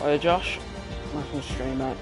Hey Josh, nice to stream, mate.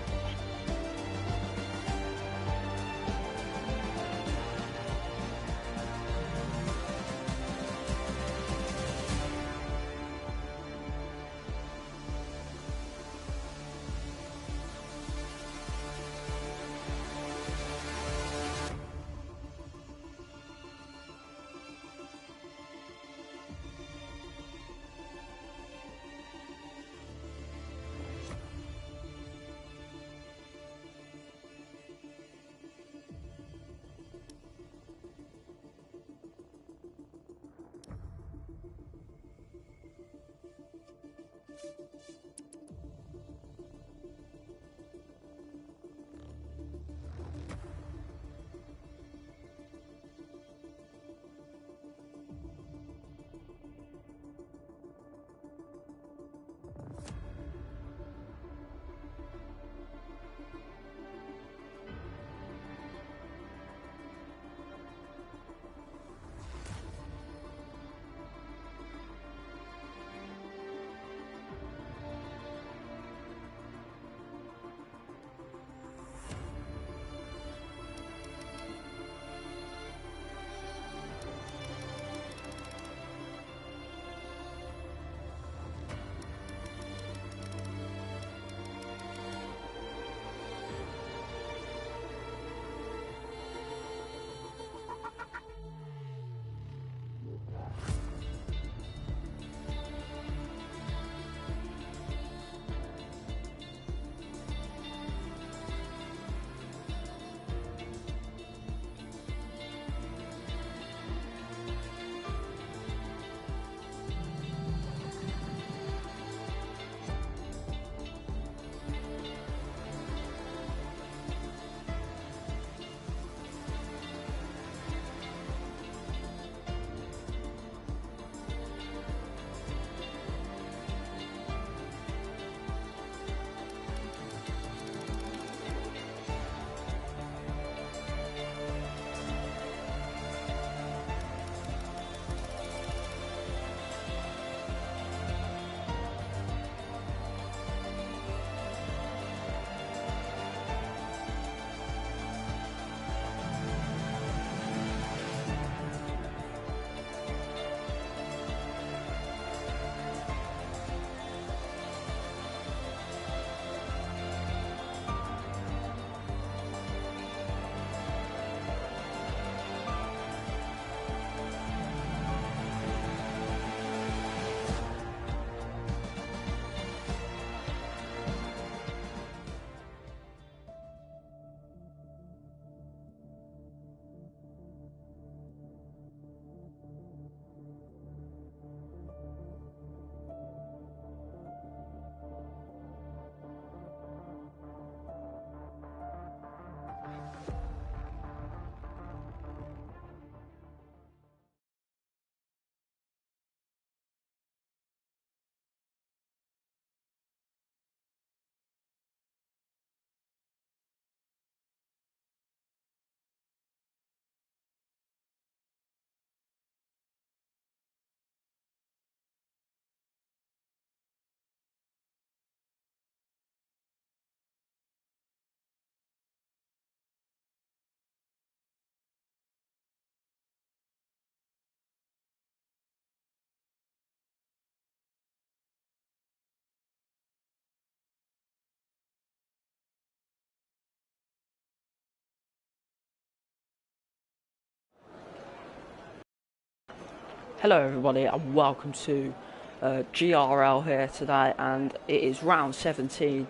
Hello everybody and welcome to GRL here today, and it is round 17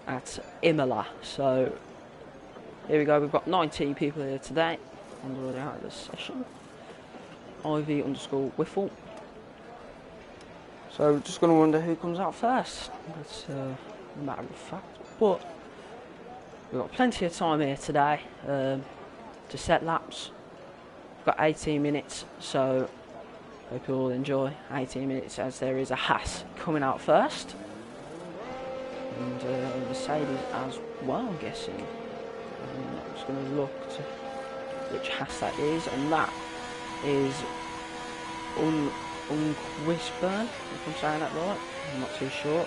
at Imola. So here we go, we've got 19 people here today on the way out of this session. IV_Wiffle. So we're just going to wonder who comes out first. That's a matter of fact, but we've got plenty of time here today to set laps. We've got 18 minutes, so hope you all enjoy 18 minutes, as there is a Haas coming out first. And Mercedes as well, I'm guessing. I'm just going to look to which Haas that is, and that is Unquisburn, if I'm saying that right. I'm not too sure.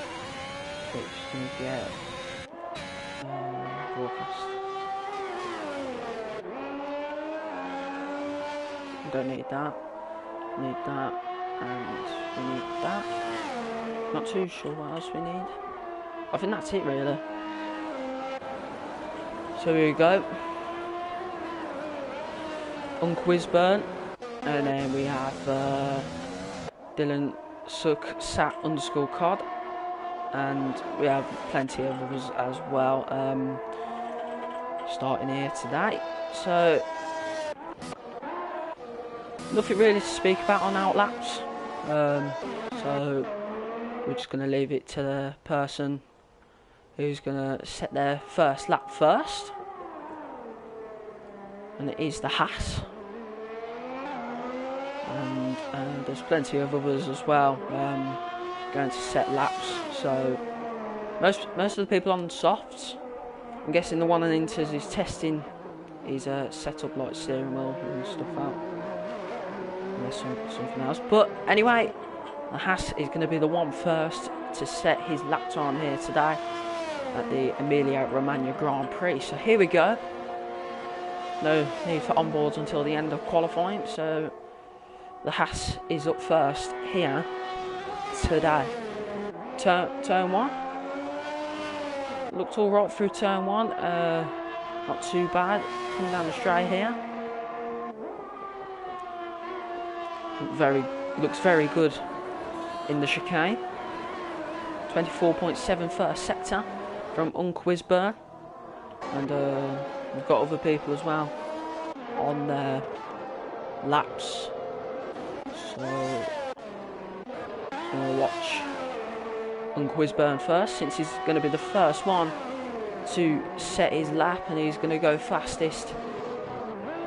So it's going to get broadcast. We don't need that. Need that, and we need that. Not too sure what else we need. I think that's it really. So here we go. Unquizburn, and then we have Dylan Suck Sat _ Cod, and we have plenty of others as well. Starting here today. So nothing really to speak about on outlaps. So we're just going to leave it to the person who's going to set their first lap first, and it is the Haas. And there's plenty of others as well going to set laps. So most of the people on softs, I'm guessing the one on inters is testing his set up like steering wheel and stuff out. Unless something else. But anyway, the Haas is going to be the one first to set his lap time here today at the Emilia Romagna Grand Prix. So here we go. No need for onboards until the end of qualifying. So the Haas is up first here today. Turn 1. Looked alright through turn 1. Not too bad. Coming down the straight here. Looks very good in the chicane. 24.7 first sector from Unquizburn. And we've got other people as well on their laps. So I'm going to watch Unquizburn first, since he's going to be the first one to set his lap, and he's going to go fastest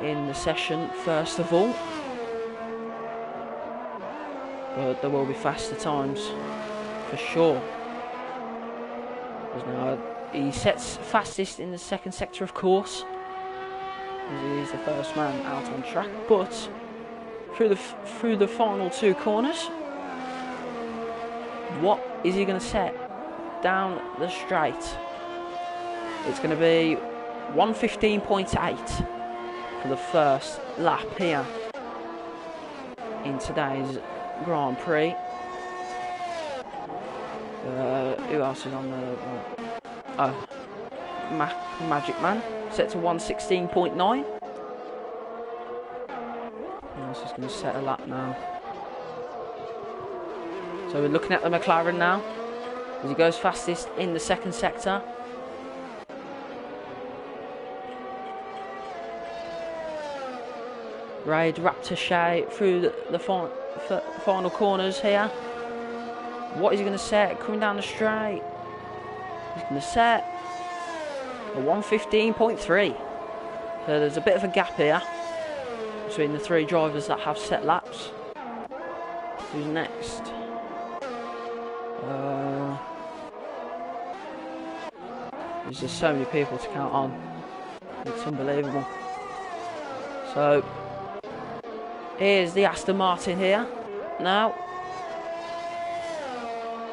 in the session first of all. But there will be faster times for sure. Because now he sets fastest in the second sector, of course, as he's the first man out on track. But through the final 2 corners, what is he going to set down the straight? It's going to be 1:15.8 for the first lap here in today's Grand Prix. Who else is on the... Magic Man, set to 1:16.9. He's just going to set a lap now. So we're looking at the McLaren now, as he goes fastest in the second sector. Raid Raptor Shay through the final corners here. What is he going to set coming down the straight? He's going to set a 1:15.3. So there's a bit of a gap here between the 3 drivers that have set laps. Who's next? There's just so many people to count on. It's unbelievable. So here's the Aston Martin here now,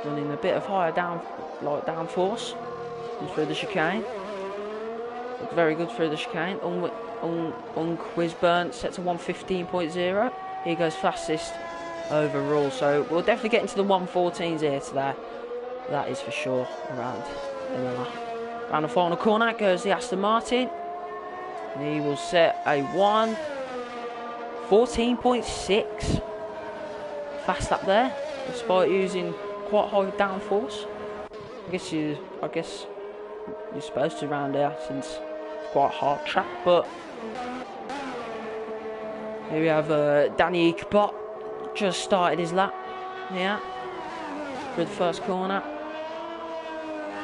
running a bit of higher downforce through the chicane. Looks very good through the chicane. Unquizburn set to 1:15.0. He goes fastest overall. So we'll definitely get into the 1:14s here today. That is for sure. Around the final corner goes the Aston Martin. And he will set a 1:14.6. Fast lap there, despite using quite high downforce. I guess you're supposed to round there since it's quite a hard track. But here we have Danny Ekbot just started his lap here through the first corner.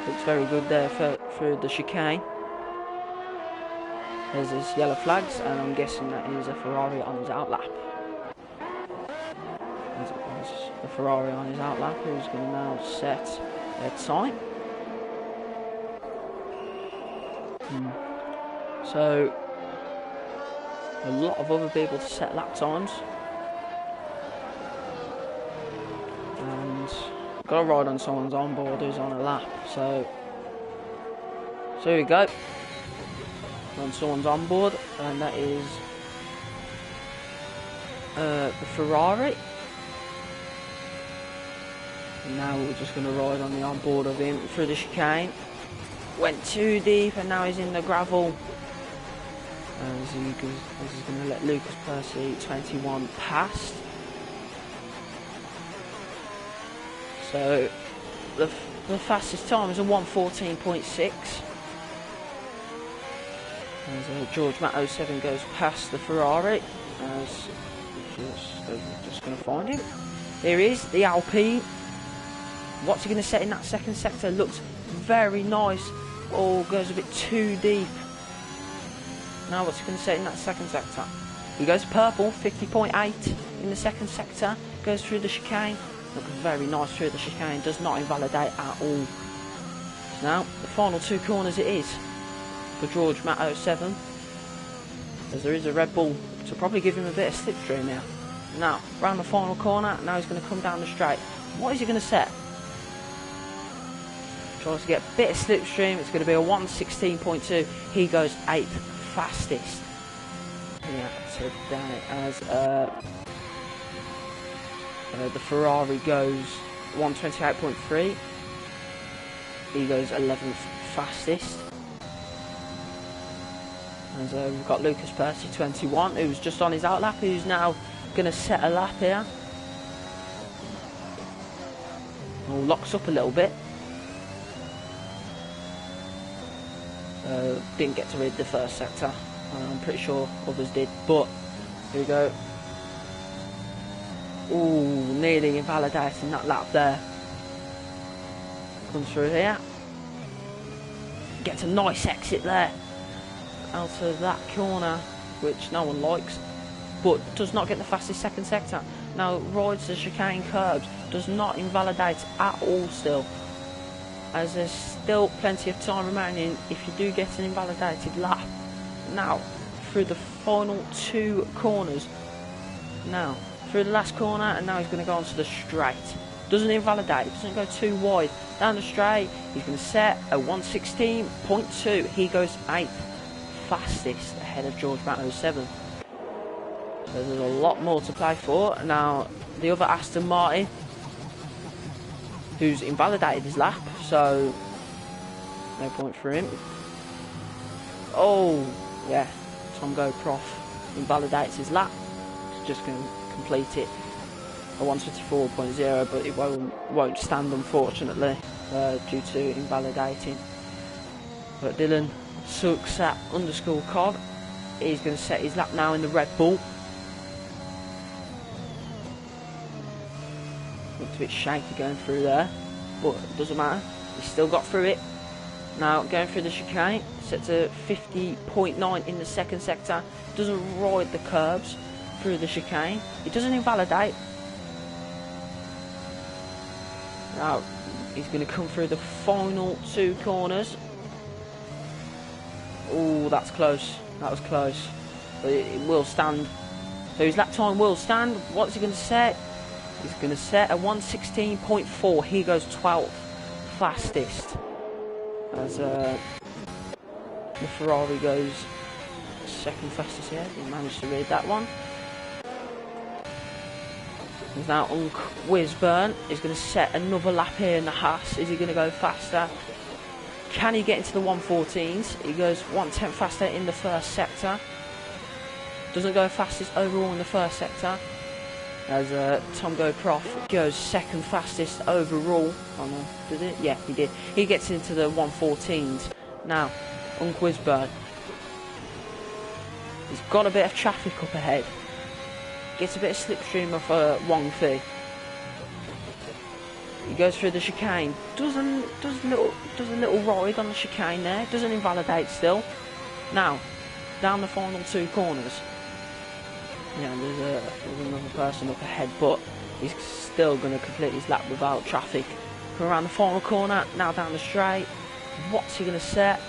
Looks very good there through the chicane. There's his yellow flags, and I'm guessing that is a Ferrari on his outlap. There's a Ferrari on his outlap who's going to now set their time. So a lot of other people to set lap times, and got to ride on someone's onboard who's on a lap. So here we go. On someone's onboard, and that is the Ferrari. And now we're just going to ride on the onboard of him through the chicane. Went too deep, and now he's in the gravel. As he's going to let Lucas Percy 21 past. So the fastest time is a 1:14.6. As George Matt 07 goes past the Ferrari. As just going to find him. Here he is, the Alpine. What's he going to set in that second sector? Looks very nice. Oh, goes a bit too deep. Now what's he going to set in that second sector? He goes purple, 50.8 in the second sector. Goes through the chicane. Looks very nice through the chicane. Does not invalidate at all. Now, the final two corners it is for George Matt 07. As there is a Red Bull to probably give him a bit of slipstream here. Now, round the final corner. Now he's going to come down the straight. What is he going to set? Tries to get a bit of slipstream. It's going to be a 1:16.2. He goes 8th fastest. Yeah, today as the Ferrari goes 1:28.3. He goes 11th fastest. As we've got Lucas Percy 21, who's just on his outlap, who's now going to set a lap here. Oh, locks up a little bit. Didn't get to read the first sector. I'm pretty sure others did, but here we go. Ooh, nearly invalidating that lap there. Comes through here. Gets a nice exit there. Out of that corner, which no one likes, but does not get the fastest second sector. Now rides the chicane curbs. Does not invalidate at all still. As there's still plenty of time remaining if you do get an invalidated lap. Now, through the final two corners. Now, through the last corner, and now he's going to go onto the straight. Doesn't invalidate, doesn't go too wide. Down the straight, he's going to set a 1:16.2. He goes 8th fastest ahead of George Matt 07. So there's a lot more to play for. Now, the other Aston Martin, who's invalidated his lap, so no point for him. Oh, yeah, Tom Go Prof invalidates his lap. He's just going to complete it a 1:24.0, but it won't stand, unfortunately, due to invalidating. But Dylan Suksat _Cog, he's going to set his lap now in the Red Bull. Looks a bit shaky going through there, but it doesn't matter. He's still got through it. Now going through the chicane, set to 50.9 in the second sector. Doesn't ride the curbs through the chicane. It doesn't invalidate. Now he's going to come through the final two corners. Oh, that's close. That was close, but it will stand. So his lap time will stand. What's he going to set? He's going to set a 1:16.4. He goes 12th fastest. As the Ferrari goes second fastest here. Didn't manage to read that one. There's now Wisburn is going to set another lap here in the Haas. Is he going to go faster? Can he get into the 1:14s? He goes 1/10 faster in the first sector. Doesn't go fastest overall in the first sector. As Tom Go Prof goes second fastest overall. Oh no, did it? Yeah, he did. He gets into the 1:14s. Now, Wisburn. He's got a bit of traffic up ahead. Gets a bit of slipstream off Wong Fi. He goes through the chicane. Does a little ride on the chicane there. Doesn't invalidate still. Now, down the final two corners. Yeah, there's another person up ahead, but he's still going to complete his lap without traffic. Come around the final corner, now down the straight. What's he going to set?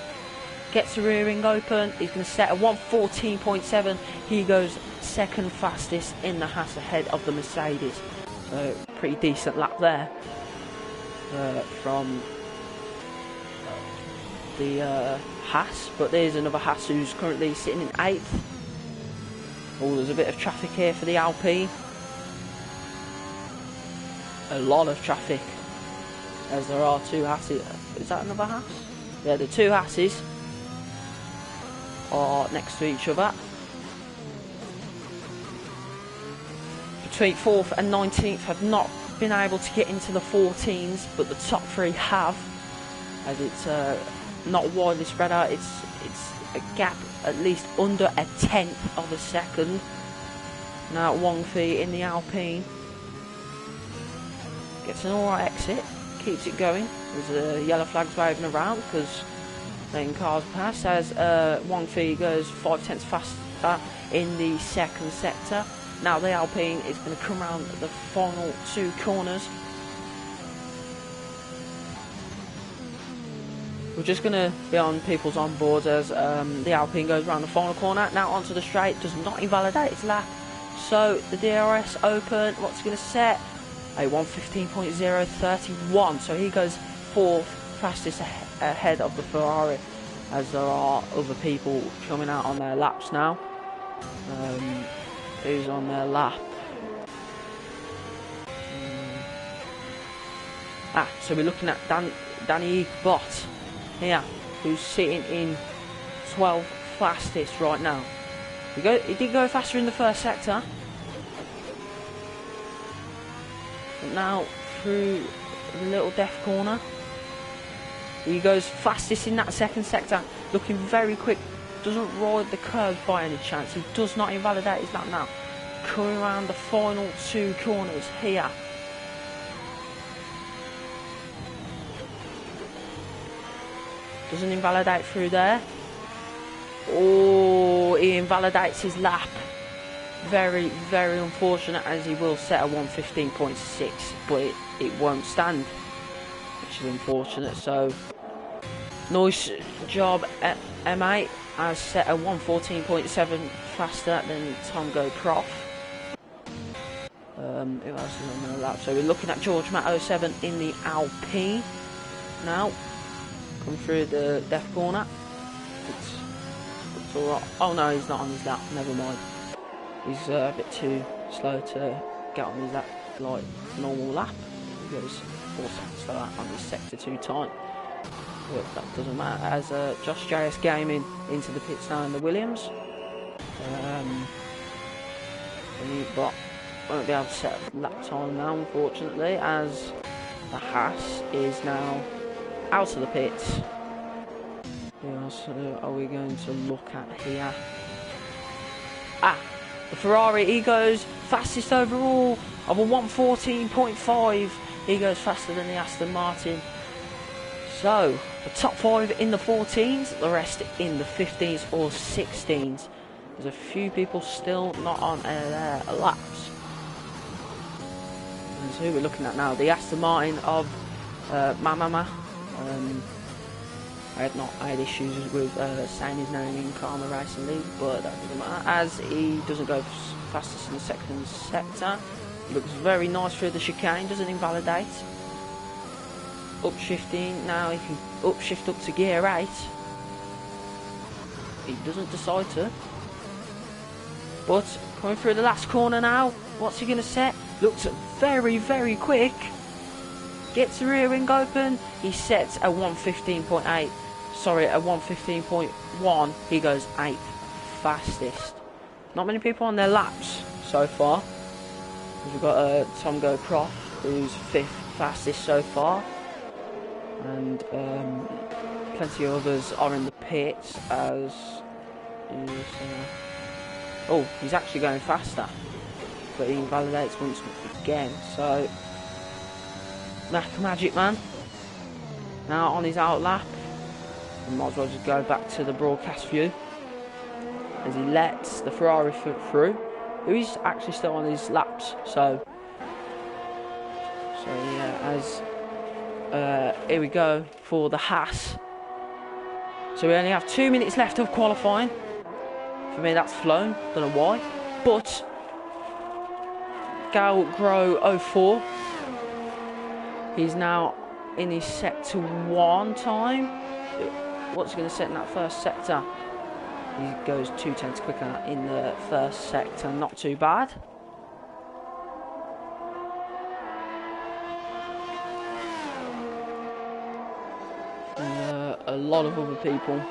Gets the rear ring open. He's going to set a 1:14.7. He goes second fastest in the Haas ahead of the Mercedes. So, pretty decent lap there. from the Haas, but there's another Haas who's currently sitting in 8th. Oh, there's a bit of traffic here for the Alpine. A lot of traffic, as there are 2 Haas's. Is that another Haas? Yeah, the 2 Haas's are next to each other. Between 4th and 19th have not been able to get into the 14s, but the top 3 have, as it's not widely spread out. It's a gap at least under a 1/10 of a second. Now Wang Fei in the Alpine gets an alright exit, keeps it going. There's yellow flags waving around because letting cars pass, as Wang Fei goes 5/10 faster in the 2nd sector. Now the Alpine is going to come around the final 2 corners. We're just going to be on people's on boards as the Alpine goes around the final corner. Now onto the straight, does not invalidate its lap. So the DRS open, what's he going to set? A 1:15.031. So he goes 4th fastest ahead of the Ferrari, as there are other people coming out on their laps now. Who's on their lap? So we're looking at Danny Bott here, who's sitting in 12th fastest right now. He did go faster in the 1st sector, but now through the little death corner, he goes fastest in that 2nd sector, looking very quick. Doesn't ride the curves by any chance. He does not invalidate his lap now. Coming around the final 2 corners here. Doesn't invalidate through there. Oh, he invalidates his lap. Very, very unfortunate, as he will set a 1:15.6, but it won't stand, which is unfortunate. So, nice job at M8. Has set a 1:14.7 faster than Tomgo Prof. Who else is on the lap? So we're looking at George Matt 07 in the Alpine now. Come through the death corner. It's alright. Oh no, he's not on his lap. Never mind. He's a bit too slow to get on his lap like normal lap. He goes 4 seconds for that on his sector 2 time. But that doesn't matter, as Josh JS Gaming into the pits now in the Williams. But won't be able to set lap time now, unfortunately, as the Haas is now out of the pits. Who else are we going to look at here? The Ferrari, he goes fastest overall of a 1:14.5. He goes faster than the Aston Martin. So, the top 5 in the 14s, the rest in the 15s or 16s. There's a few people still not on their laps. And so who we're looking at now, the Aston Martin of Mamama. I had issues with saying his name in Karma Racing League, but that doesn't matter, as he doesn't go fastest in the 2nd sector. He looks very nice through the chicane, doesn't invalidate. Upshifting, now he can upshift up to gear 8. He doesn't decide to. But coming through the last corner now, what's he going to set? Looks very, very quick. Gets the rear wing open. He sets a 1:15.8. Sorry, a 1:15.1. He goes 8th fastest. Not many people on their laps so far. We've got Tomgo Prof, who's 5th fastest so far. And plenty of others are in the pits, as he's actually going faster, but he invalidates once again. So Magic Man now on his out lap. We might as well just go back to the broadcast view as he lets the Ferrari through, who is actually still on his laps. So yeah, as here we go for the Haas. So we only have 2 minutes left of qualifying. For me, that's flown. Don't know why. But Gal Grow 04, he's now in his sector 1 time. What's he going to set in that first sector? He goes 2 tenths quicker in the first sector, not too bad. A lot of other people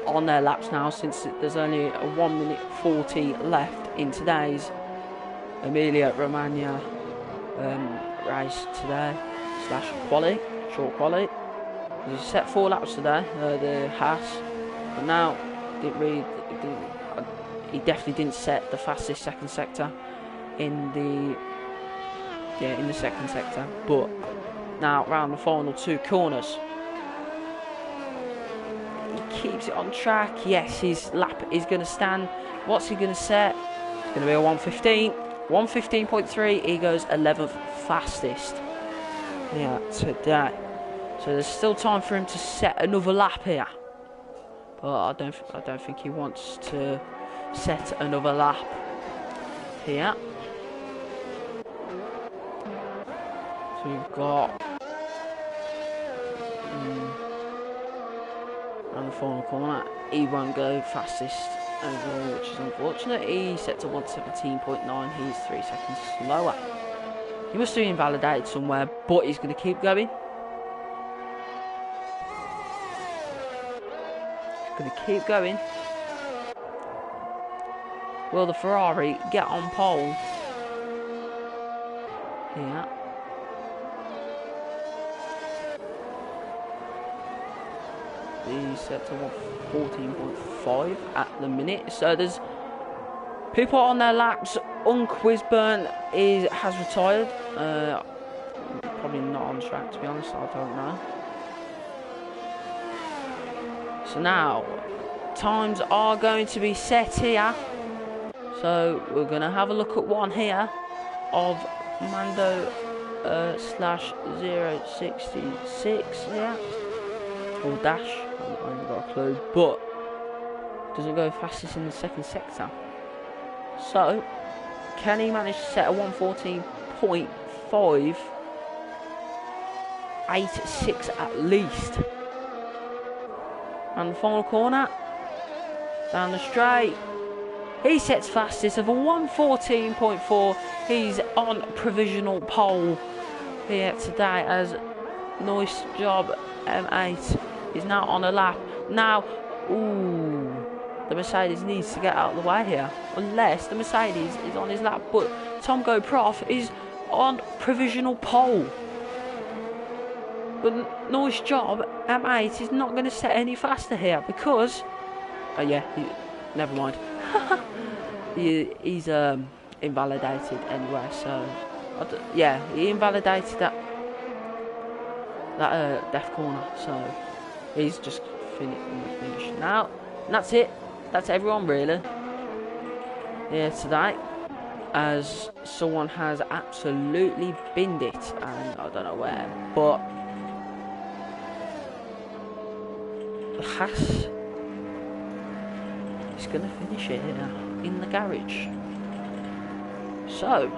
on their laps now, since there's only a 1 minute 40 left in today's Emilia Romagna race today, / quali, short quali. He set 4 laps today, the Haas, but now he definitely didn't set the fastest second sector in the second sector. But now round the final 2 corners, he keeps it on track. Yes, his lap is going to stand. What's he going to set? It's going to be a 1:15, 1:15.3. He goes 11th fastest today. So there's still time for him to set another lap here, but I don't think he wants to set another lap here. So we've got around the final corner. He won't go fastest overall, which is unfortunate. He set to 1:17.9. He's 3 seconds slower. He must have been invalidated somewhere, but he's going to keep going. Going to keep going. Will the Ferrari get on pole here? He's set to 14.5 at the minute. So there's people on their laps. Unquizburn has retired. Probably not on track, to be honest. I don't know. So now times are going to be set here. So we're going to have a look at one here of Mando /066 here, or Dash. I haven't got a clue, but doesn't go fastest in the second sector. So can he manage to set a 1:14.5, 86 at least? And the final corner, down the straight, he sets fastest of a 1:14.4. He's on provisional pole here today, as nice job M8 is now on a lap. Now, the Mercedes needs to get out of the way here, unless the Mercedes is on his lap. But Tom Go Prof is on provisional pole. But nice job, M8 is not going to set any faster here because, never mind. He's invalidated anyway. So he invalidated that death corner. So he's just finished now. And that's it. That's everyone really here today, as someone has absolutely binned it, and I don't know where, but Haas is going to finish it here in the garage. So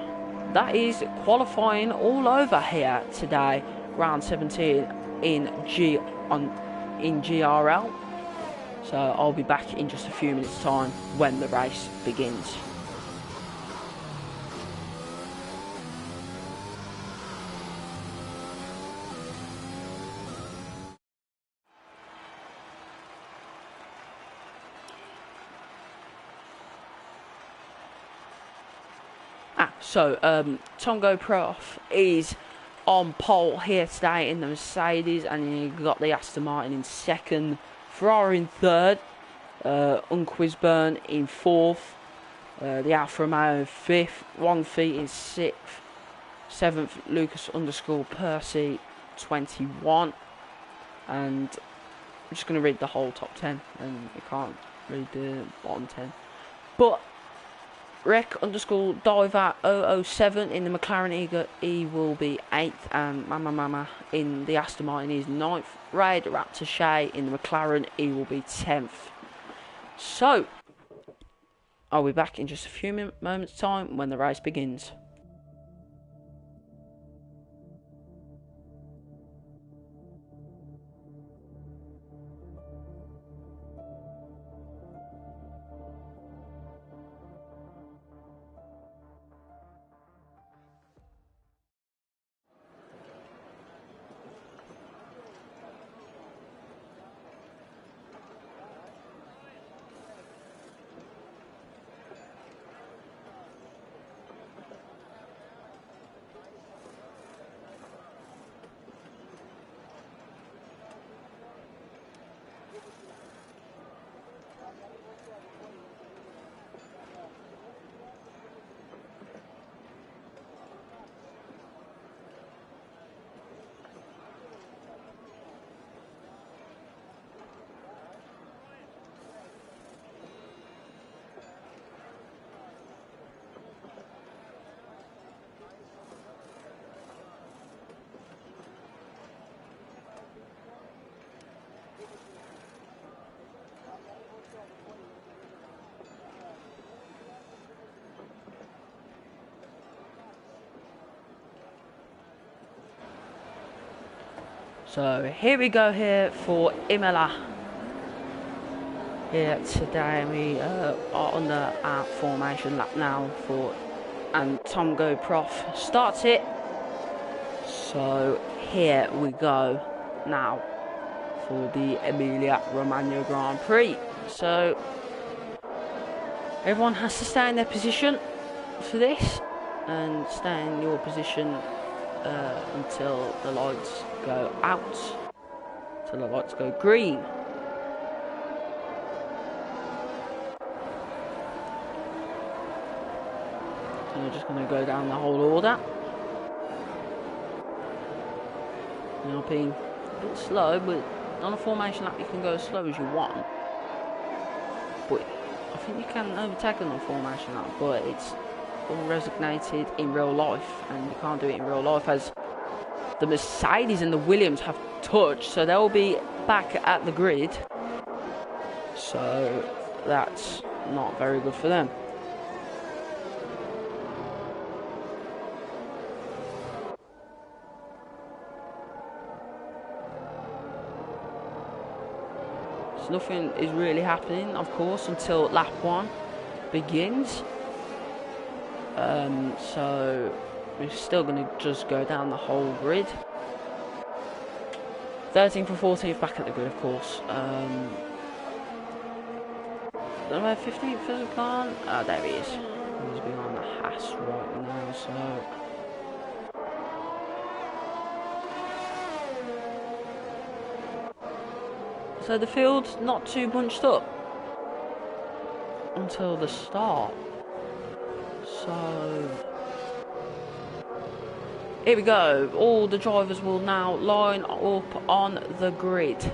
that is qualifying all over here today, round 17 in GRL. So I'll be back in just a few minutes time when the race begins. So Tongo Prof is on pole here today in the Mercedes, and you got the Aston Martin in second, Ferrari in third, Unquizburn in fourth, the Alfa Romeo in fifth, Wong Fei in sixth, seventh Lucas _Percy 21, and I'm just going to read the whole top 10, and you can't read the bottom 10, but Rec _Diver 007 in the McLaren Eagle, he will be 8th, and Mama in the Aston Martin is 9th. Raid Raptor Shay in the McLaren, he will be 10th. So I'll be back in just a few moments time when the race begins. So here we go here for Imola. Here today we are under our formation lap now and Tom Go Prof starts it. So here we go now for the Emilia-Romagna Grand Prix. So everyone has to stay in their position for this and stay in your position until the lights go out, until the lights go green. So we're just going to go down the whole order. Now being a bit slow, but on a formation lap you can go as slow as you want. But I think you can overtake on a formation lap, but it's all resignated in real life, and you can't do it in real life as the Mercedes and the Williams have touched, so they'll be back at the grid. So that's not very good for them. So nothing is really happening, of course, until lap 1 begins. So we're still going to just go down the whole grid. 13th and 14th back at the grid, of course. Don't know where 15th has gone. Oh, there he is. He's behind the Haas right now, so the field's not too bunched up until the start. So here we go. All the drivers will now line up on the grid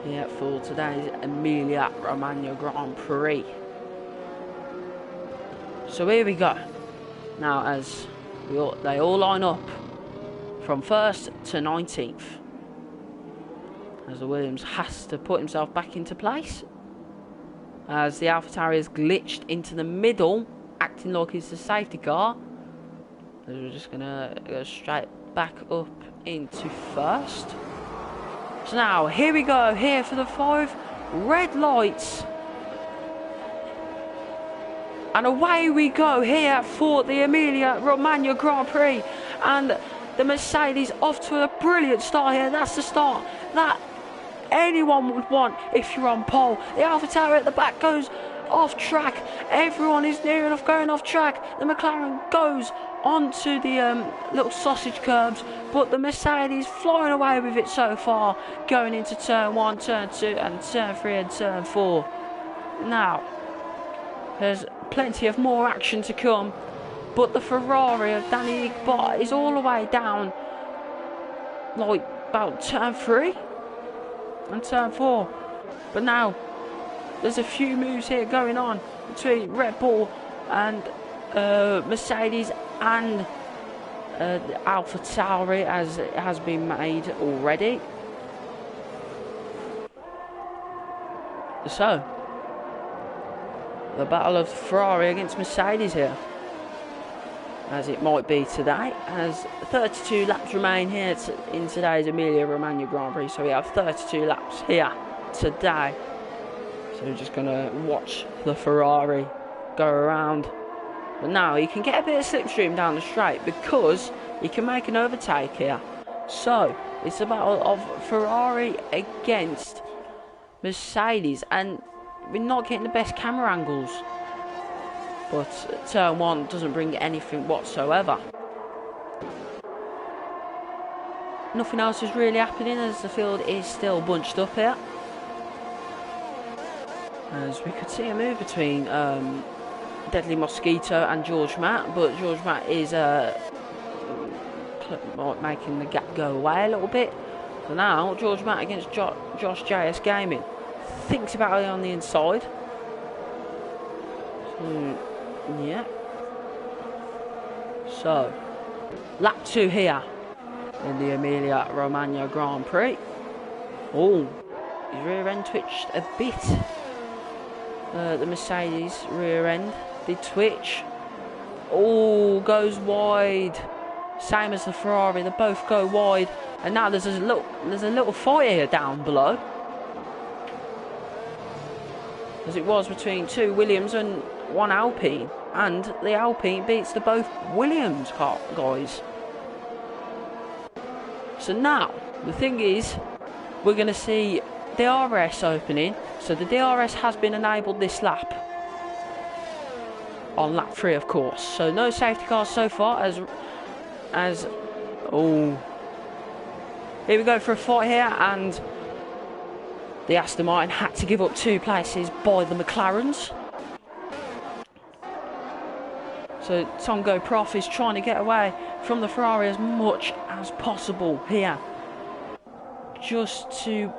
here for today's Emilia-Romagna Grand Prix. So here we go. Now as they all line up from 1st to 19th. As the Williams has to put himself back into place. As the AlphaTauri has glitched into the middle, acting like it's the safety car. We're just going to go straight back up into 1st. So now, here we go, here for the 5 red lights. And away we go here for the Emilia-Romagna Grand Prix. And the Mercedes off to a brilliant start here. That's the start that anyone would want if you're on pole. The AlphaTauri at the back goes off track. Everyone is near enough going off track. The McLaren goes onto the little sausage curbs, but the Mercedes flying away with it so far, going into turn 1, turn 2 and turn 3 and turn 4. Now there's plenty of more action to come, but the Ferrari of Danny Rick is all the way down like about turn 3 and turn 4. But now there's a few moves here going on between Red Bull and Mercedes and AlphaTauri, as it has been made already. So the battle of Ferrari against Mercedes here, as it might be today, as 32 laps remain here in today's Emilia-Romagna Grand Prix. So we have 32 laps here today. So we're just going to watch the Ferrari go around. But now you can get a bit of slipstream down the straight because you can make an overtake here. So it's a battle of Ferrari against Mercedes, and we're not getting the best camera angles. But turn 1 doesn't bring anything whatsoever. Nothing else is really happening as the field is still bunched up here. As we could see a move between Deadly Mosquito and George Matt, but George Matt is making the gap go away a little bit. So now George Matt against Josh JS Gaming. Thinks about it on the inside. Yeah. So lap 2 here in the Emilia-Romagna Grand Prix. Oh, his rear end twitched a bit. The Mercedes rear end did twitch. Oh, goes wide. Same as the Ferrari, they both go wide, and now there's a little fight here down below, as it was between two Williams and one Alpine, and the Alpine beats the both Williams guys. So now the thing is, we're going to see DRS opening. So the DRS has been enabled this lap, on lap 3 of course. So no safety cars so far as oh, here we go for a fight here, and the Aston Martin had to give up 2 places by the McLarens. So Tongo Prof is trying to get away from the Ferrari as much as possible here, just to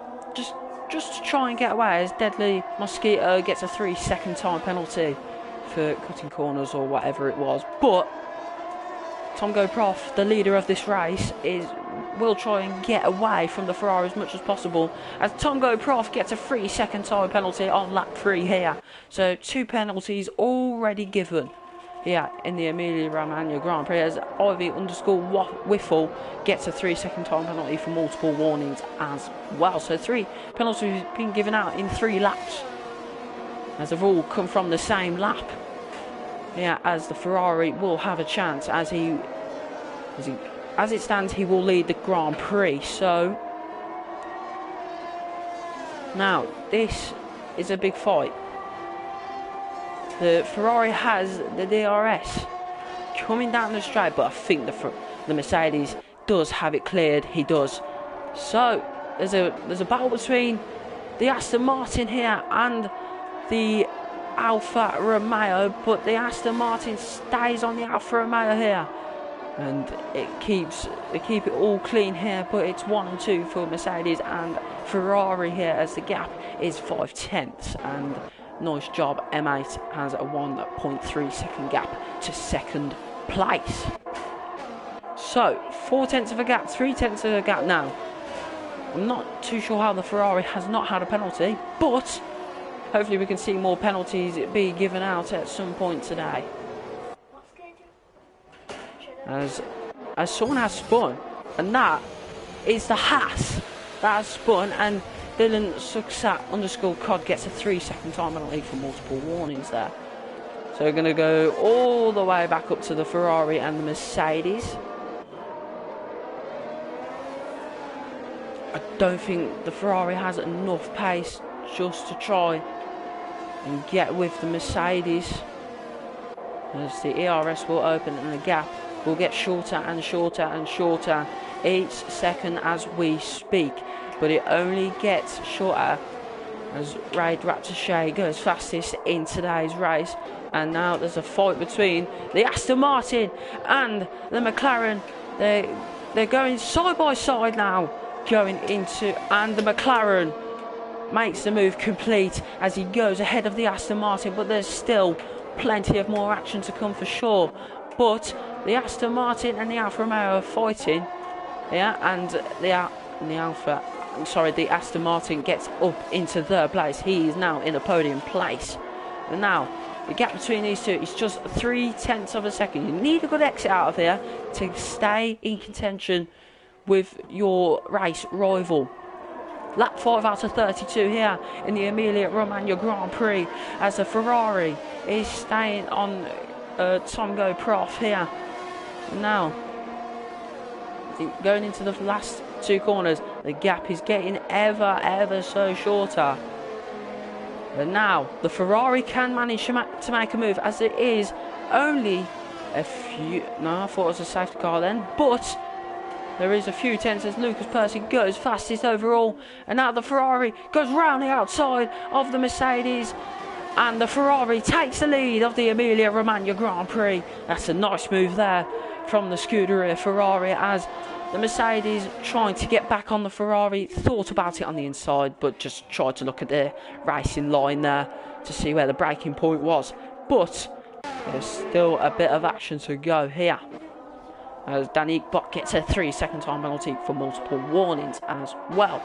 try and get away, as Deadly Mosquito gets a 3-second time penalty for cutting corners or whatever it was. But Tongo Prof, the leader of this race, will try and get away from the Ferrari as much as possible, as Tongo Prof gets a 3-second time penalty on lap 3 here. So 2 penalties already given here in the Emilia Romagna Grand Prix, as Ivy_Wiffle gets a 3-second time penalty for multiple warnings as well. So 3 penalties have been given out in 3 laps, as they've all come from the same lap. Yeah, as the Ferrari will have a chance, as it stands, he will lead the Grand Prix. So now this is a big fight. The Ferrari has the DRS coming down the straight, but I think the Mercedes does have it cleared. He does. So there's a battle between the Aston Martin here and the Alfa Romeo, but the Aston Martin stays on the Alfa Romeo here, and they keep it all clean here. But it's 1 and 2 for Mercedes and Ferrari here, as the gap is 5/10, and nice job, M8 has a 1.3 second gap to second place. So 4/10 of a gap, 3/10 of a gap now. I'm not too sure how the Ferrari has not had a penalty, but hopefully we can see more penalties be given out at some point today. As someone has spun, and that is the Haas that has spun, and Dylan Suksat_Cod gets a 3-second time penalty for multiple warnings there. So we're going to go all the way back up to the Ferrari and the Mercedes. I don't think the Ferrari has enough pace just to try and get with the Mercedes, as the ERS will open and the gap will get shorter and shorter and shorter each second as we speak. But it only gets shorter as Ray Ratachet goes fastest in today's race. And now there's a fight between the Aston Martin and the McLaren. They're going side by side now, going into, and the McLaren makes the move complete as he goes ahead of the Aston Martin, but there's still plenty of more action to come for sure. But the Aston Martin and the Alfa Romeo are fighting, yeah, and the Aston Martin gets up into third place. He is now in a podium place, and now the gap between these two is just 0.3 of a second. You need a good exit out of here to stay in contention with your race rival. Lap 5 out of 32 here in the Emilia Romagna Grand Prix, as the Ferrari is staying on Tongo Prof here. Now, going into the last 2 corners, the gap is getting ever so shorter. And now the Ferrari can manage to make a move, as it is only a few. No, I thought it was a safety car then, but there is a few tenths as Lucas Percy goes fastest overall. And now the Ferrari goes round the outside of the Mercedes, and the Ferrari takes the lead of the Emilia Romagna Grand Prix. That's a nice move there from the Scuderia Ferrari, as the Mercedes, trying to get back on the Ferrari, thought about it on the inside, but just tried to look at the racing line there to see where the braking point was. But there's still a bit of action to go here, as Danique Bott gets a 3-second time penalty for multiple warnings as well.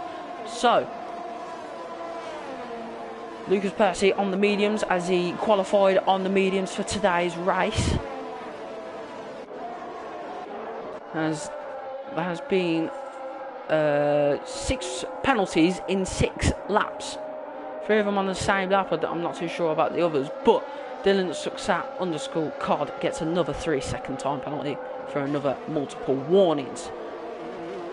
So Lucas Percy on the mediums, as he qualified on the mediums for today's race. as there has been 6 penalties in 6 laps. 3 of them on the same lap. I'm not too sure about the others, but Dylan Suksat _cod gets another 3-second time penalty for another multiple warnings.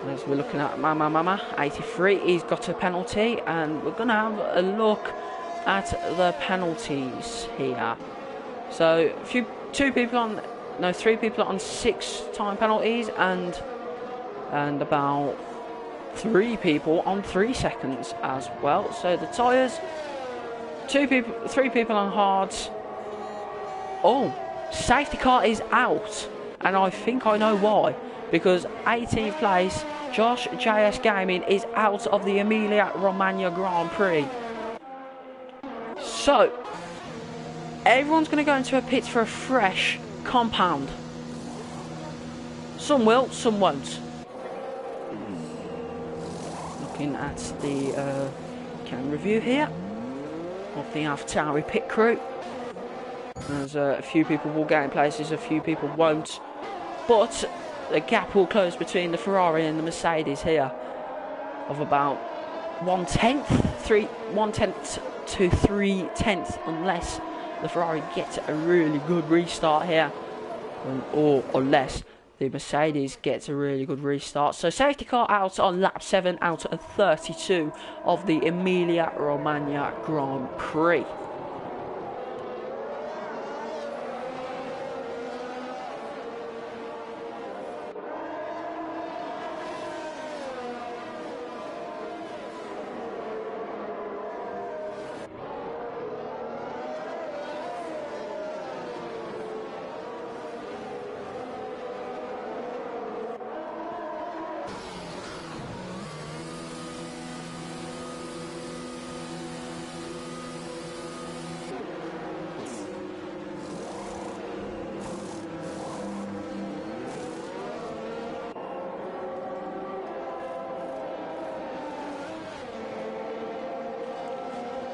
As we're looking at Mama 83, he's got a penalty, and we're going to have a look at the penalties here. So 3 people on 6 time penalties, and about 3 people on 3 seconds as well. So the tyres, 3 people on hards. Oh, safety car is out, and I think I know why. Because 18th place, Josh JS Gaming, is out of the Emilia Romagna Grand Prix. So, everyone's going to go into a pit for a fresh compound. Some will, some won't. Looking at the camera review here of the AlphaTauri pit crew. There's a few people will gain places, a few people won't. But the gap will close between the Ferrari and the Mercedes here of about 1/10 to 3/10, unless the Ferrari gets a really good restart here, or unless the Mercedes gets a really good restart. So safety car out on lap 7 out of 32 of the Emilia Romagna Grand Prix.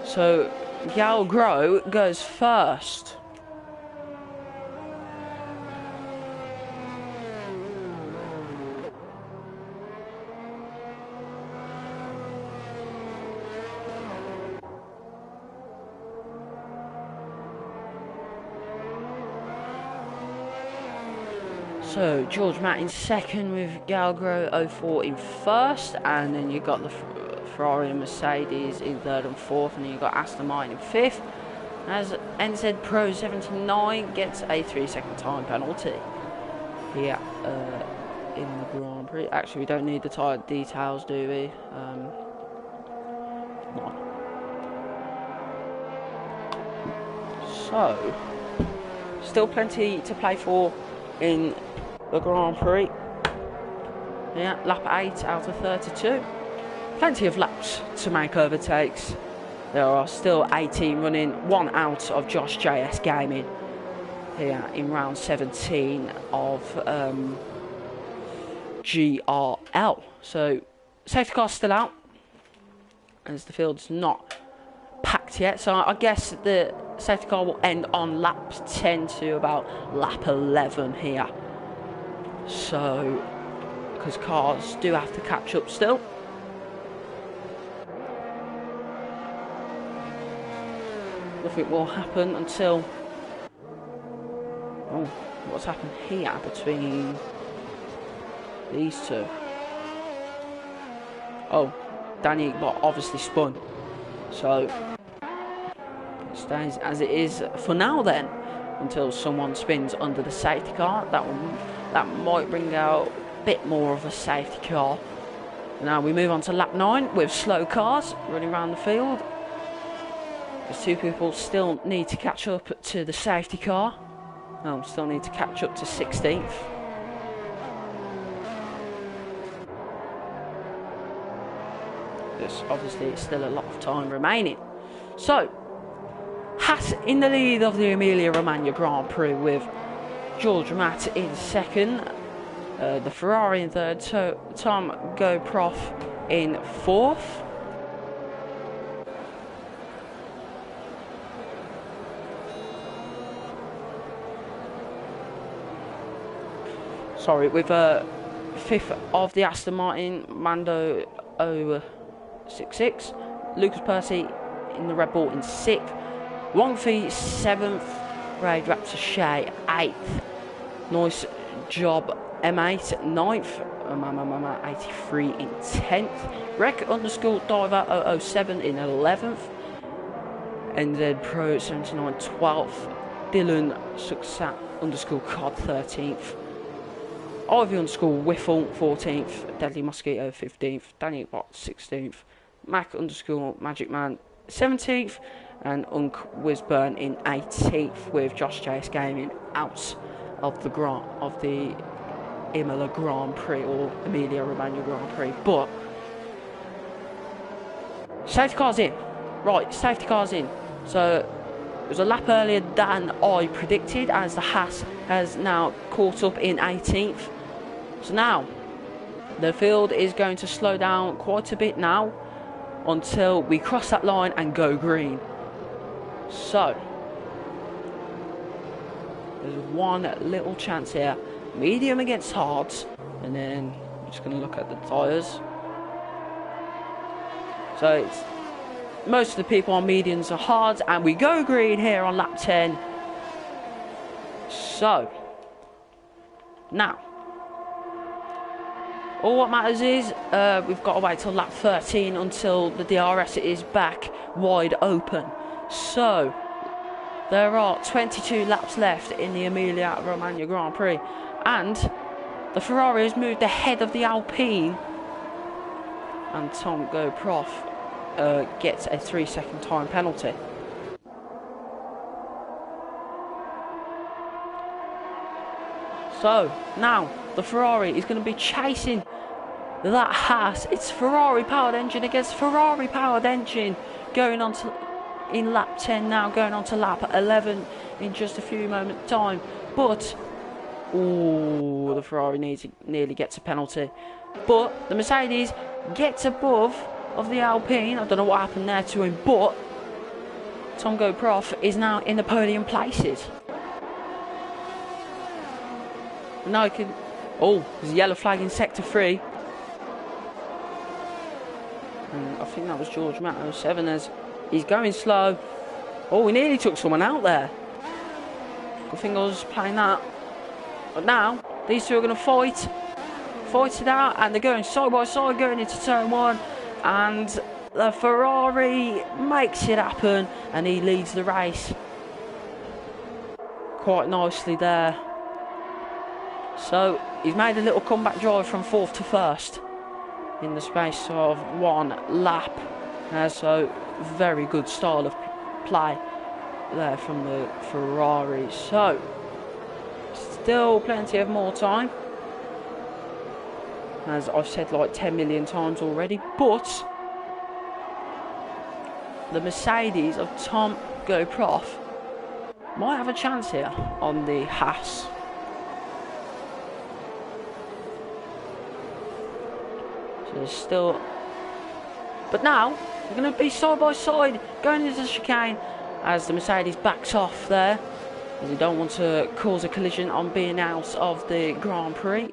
So Galgro goes first. So George Matt in second with Galgro 04 in first, and then you got the Ferrari and Mercedes in third and fourth, and then you got Aston Martin in fifth. As NZ Pro 79 gets a 3-second time penalty here in the Grand Prix. Actually, we don't need the tyre details, do we? No. So, still plenty to play for in the Grand Prix. Yeah, lap 8 out of 32. Plenty of laps to make overtakes. There are still 18 running, 1 out of Josh JS Gaming here in round 17 of GRL. So safety car's still out, as the field's not packed yet. So I guess the safety car will end on lap 10 to about lap 11 here. So, because cars do have to catch up still. Nothing will happen until... Oh, what's happened here between these two? Oh, Danny obviously spun. So, it stays as it is for now then, until someone spins under the safety car. That might bring out a bit more of a safety car. Now we move on to lap 9 with slow cars running around the field. Because 2 people still need to catch up to the safety car. Oh, still need to catch up to 16th. Because obviously it's still a lot of time remaining. So, Haas in the lead of the Emilia Romagna Grand Prix with George Matt in second. The Ferrari in third. Tom GoProf in fourth. sorry, with 5th of the Aston Martin, Mando 066. Lucas Percy in the Red Bull in 6th. Wong Fei 7th. Raid Raptor Shea 8th. Nice job M8 9th. 83 in 10th. Rec_Diver 007 in 11th. NZ Pro 79 12th. Dylan Success_COD 13th. Ivy_Wiffle 14th. Deadly Mosquito 15th. Danny Bot 16th. Mac_Magic Man 17th. And Wisburn in 18th, with Josh JS Gaming out of the Imola Grand Prix, or Emilia Romagna Grand Prix. But safety car's in. Right, safety car's in. So it was a lap earlier than I predicted, as the Haas has now caught up in 18th. So now the field is going to slow down quite a bit now until we cross that line and go green. So there's one little chance here. Medium against hards, and then I'm just going to look at the tyres. So it's most of the people on mediums are hards, and we go green here on lap 10. So now all what matters is we've got to wait till lap 13 until the DRS is back wide open. So there are 22 laps left in the Emilia Romagna Grand Prix, and the Ferrari has moved ahead of the Alpine, and Tom GoProf gets a 3-second time penalty. So now the Ferrari is going to be chasing that Haas. It's Ferrari powered engine against Ferrari powered engine, going on to in lap 10 now, going on to lap 11 in just a few moments time. But the Ferrari nearly gets a penalty, but the Mercedes gets above of the Alpine. I don't know what happened there to him, but Tom GoProf is now in the podium places. Now he can. There's a yellow flag in sector 3. And I think that was George Matt 07 as he's going slow. We nearly took someone out there. Good thing I was playing that. But now these two are going to fight it out, and they're going side by side going into turn 1, and the Ferrari makes it happen, and he leads the race quite nicely there. So he's made a little comeback drive from 4th to 1st in the space of 1 lap. So very good style of play there from the Ferrari. So still plenty of more time, as I've said like 10 million times already, but the Mercedes of Tom GoProf might have a chance here on the Haas. So there's still, but now they're going to be side by side going into the chicane as the Mercedes backs off there, as they don't want to cause a collision on being out of the Grand Prix.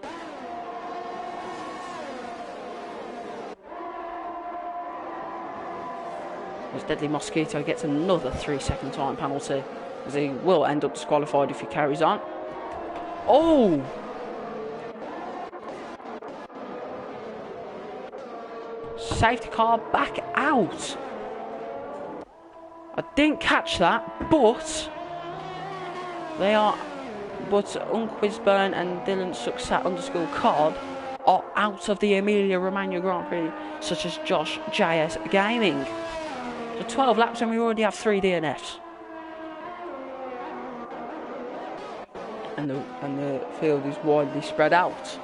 As Deadly Mosquito gets another 3-second time penalty, as he will end up disqualified if he carries on. Safety car back out. I didn't catch that, but Wisburn and Dylan Success_COD are out of the Emilia Romagna Grand Prix, such as Josh JS Gaming. So 12 laps and we already have 3 DNFs. And the field is widely spread out.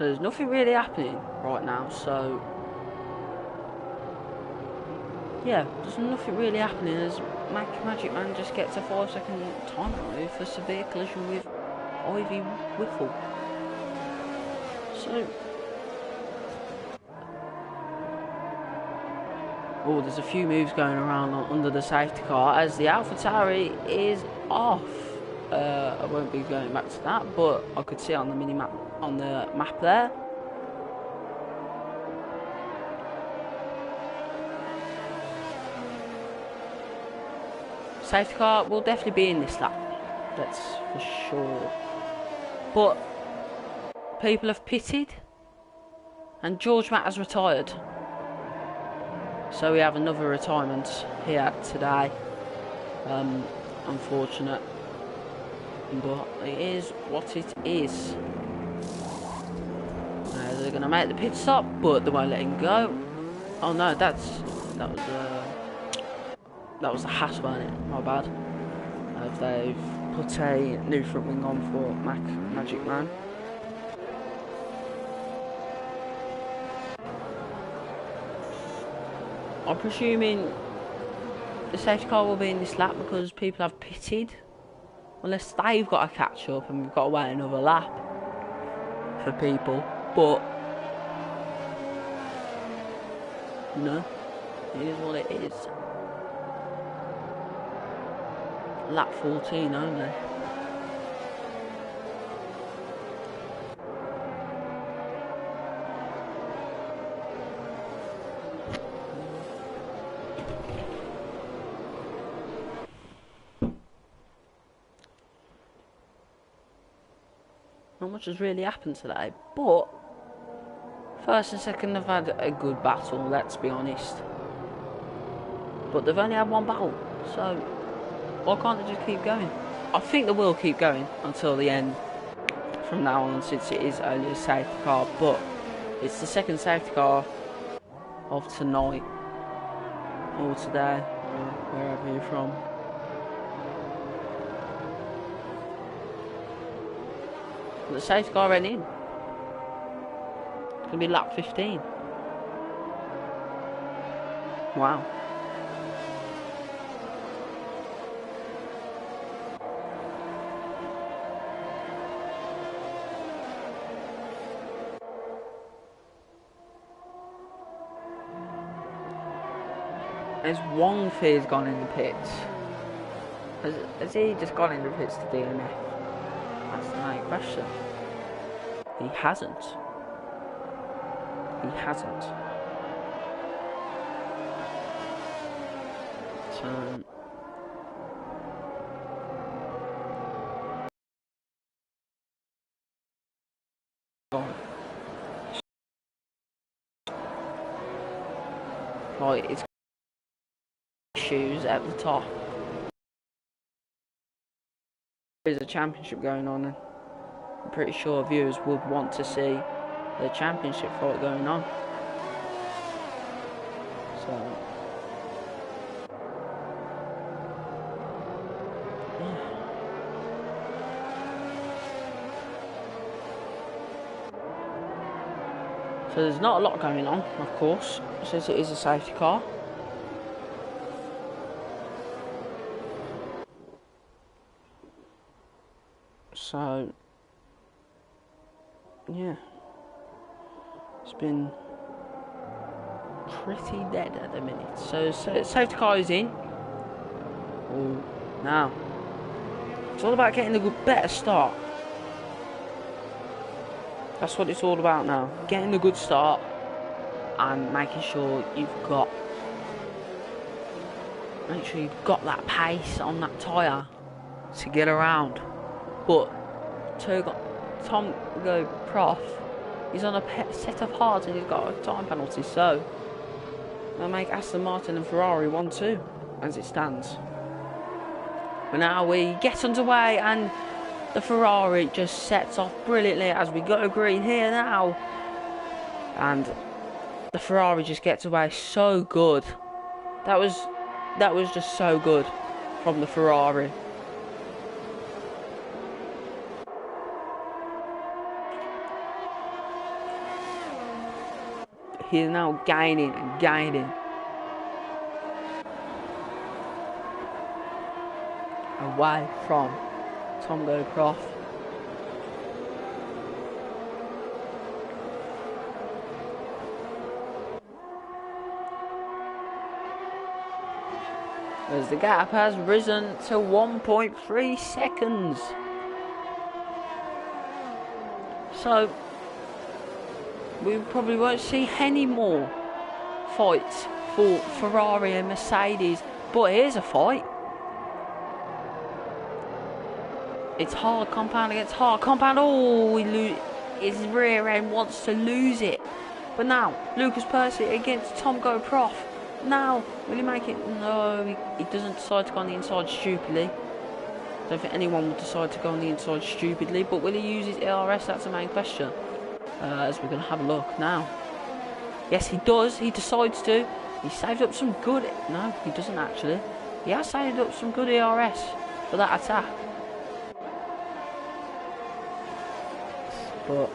So there's nothing really happening right now, so yeah, there's nothing really happening as Magic Man just gets a 5-second time out for severe collision with Ivy Whiffle. So, oh, there's a few moves going around under the safety car as the AlphaTauri is off. I won't be going back to that, but I could see on the mini-map, on the map there. Safety car will definitely be in this lap, that's for sure. But people have pitted, and George Matt has retired. So we have another retirement here today. Unfortunate, but it is what it is. They're going to make the pit stop, but they won't let him go. Oh no, that was the Haas, wasn't it? My bad. They've put a new front wing on for Magic Man. I'm presuming the safety car will be in this lap because people have pitted. Unless they've got to catch up and we've got to wait another lap for people. But, no, it is what it is. Lap 14 only. Not much has really happened today, but first and second have had a good battle, let's be honest. But they've only had one battle, so why can't they just keep going? I think they will keep going until the end from now on, since it is only a safety car, but it's the second safety car of tonight, or today, or wherever you're from. But the safety car ran in. It's going to be lap 15. Wow. Has Wong Fear's gone in the pits? Has he just gone in the pits to DNF? That's the main question. He hasn't. He hasn't. So right, it's issues at the top. There's a championship going on, and I'm pretty sure viewers would want to see the championship fight going on. So yeah. So there's not a lot going on, of course, since it is a safety car. So yeah, it's been pretty dead at the minute. So safety car is in. Oh, now it's all about getting a better start. That's what it's all about now. Getting a good start and making sure you've got that pace on that tyre to get around. But Tom Go Prof, he's on a set of hards and he's got a time penalty, so they'll make Aston Martin and Ferrari 1-2 as it stands. But now we get underway and the Ferrari just sets off brilliantly as we go green here now. And the Ferrari just gets away so good. That was just so good from the Ferrari. He's now gaining and gaining. Away from Tongo Croft. As the gap has risen to 1.3 seconds. So we probably won't see any more fights for Ferrari and Mercedes, but here's a fight. It's hard compound against hard compound. Oh, his rear end wants to lose it. But now, Lucas Percy against Tongo Prof. Now, will he make it? No, he doesn't decide to go on the inside stupidly. I don't think anyone would decide to go on the inside stupidly, but will he use his ARS? That's the main question. As we're going to have a look now. Yes, he does. He decides to. He saved up some good... No, he doesn't actually. He has saved up some good ARS for that attack. But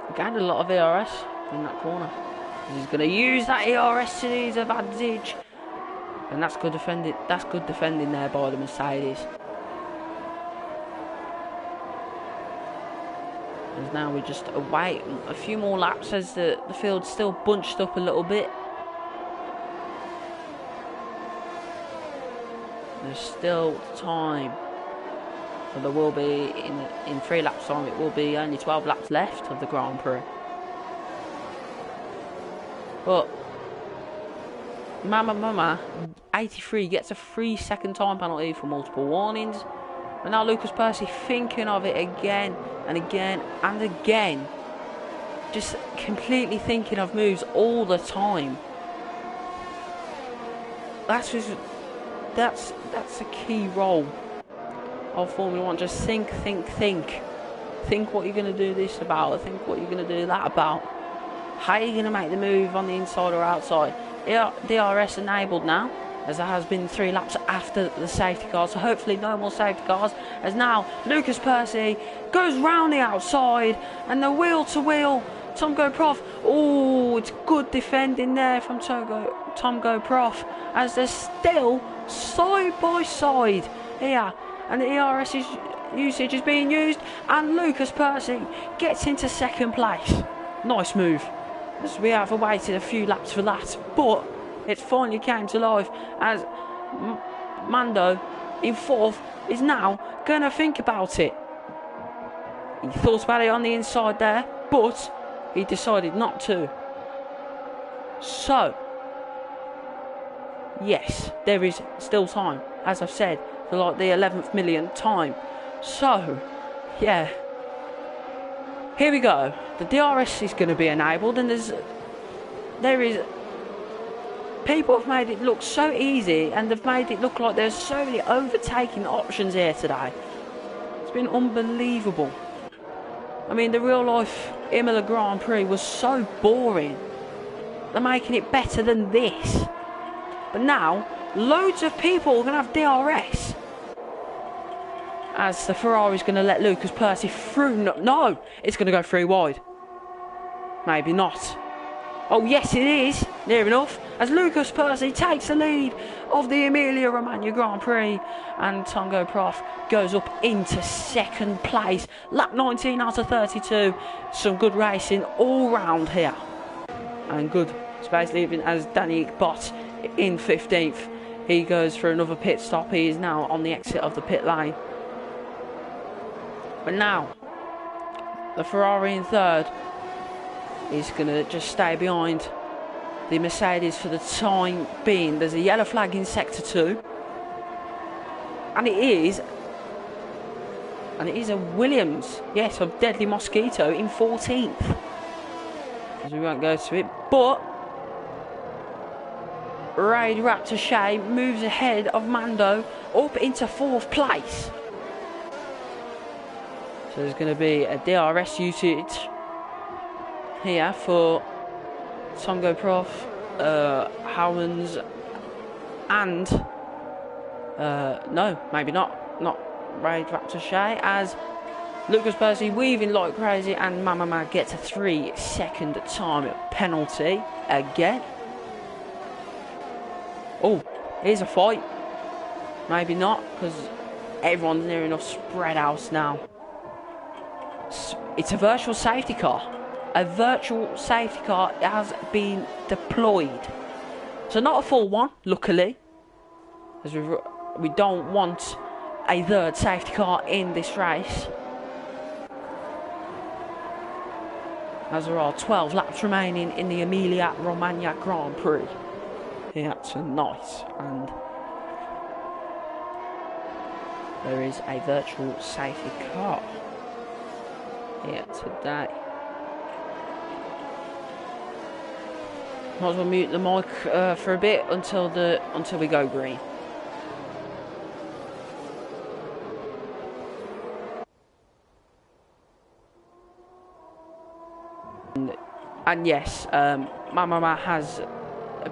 he gained a lot of ARS in that corner. He's going to use that ARS to his advantage. And that's good defending. That's good defending there by the Mercedes. And now we just await a few more laps as the field's still bunched up a little bit. There's still time. So there will be, in 3 laps time, it will be only 12 laps left of the Grand Prix. But Mama 83 gets a 3-second time penalty for multiple warnings. And now Lucas Percy thinking of it again and again and again. Just completely thinking of moves all the time. That's a key role of Formula 1. Just think. Think what you're going to do this about. Think what you're going to do that about. How are you going to make the move on the inside or outside? DRS enabled now, as there has been 3 laps after the safety car, so hopefully no more safety cars. As now Lucas Percy goes round the outside, and the wheel-to-wheel Tongo Prof. Oh, it's good defending there from Tongo Prof, as they're still side by side here, and the ERS usage is being used, and Lucas Percy gets into 2nd place. Nice move. As we have waited a few laps for that, but it finally came to life as Mando in 4th is now going to think about it. He thought about it on the inside there, but he decided not to. So, yes, there is still time, as I've said, for like the 11th millionth time. So, yeah. Here we go. The DRS is going to be enabled, and there is people have made it look so easy, and they've made it look like there's so many overtaking options here today. It's been unbelievable. I mean, the real life Imola Grand Prix was so boring. They're making it better than this. But now, loads of people are going to have DRS. As the Ferrari's going to let Lucas Percy through. No, it's going to go 3 wide. Maybe not. Oh, yes, it is. Near enough. As Lucas Percy takes the lead of the Emilia-Romagna Grand Prix. And Tongo Prof goes up into 2nd place. Lap 19 out of 32. Some good racing all round here. And good space leaving as Danny Bott in 15th. He goes for another pit stop. He is now on the exit of the pit lane. But now, the Ferrari in 3rd is going to just stay behind the Mercedes for the time being. There's a yellow flag in Sector 2. And it is a Williams, yes, of Deadly Mosquito in 14th. As we won't go to it, but Raid Raptor Shay moves ahead of Mando up into 4th place. So there's going to be a DRS usage here for Tongo Prof, Howlands, and no, maybe not Raid Raptor Shay, as Lucas Percy weaving like crazy, and Mama gets a 3-second time penalty again. Oh, here's a fight. Maybe not, because everyone's near enough spread out now. It's a virtual safety car. A virtual safety car has been deployed. So not a full one, luckily, as we don't want a third safety car in this race. As there are 12 laps remaining in the Emilia Romagna Grand Prix here tonight, and there is a virtual safety car here today. Might as well mute the mic for a bit until we go green. And yes, Mama has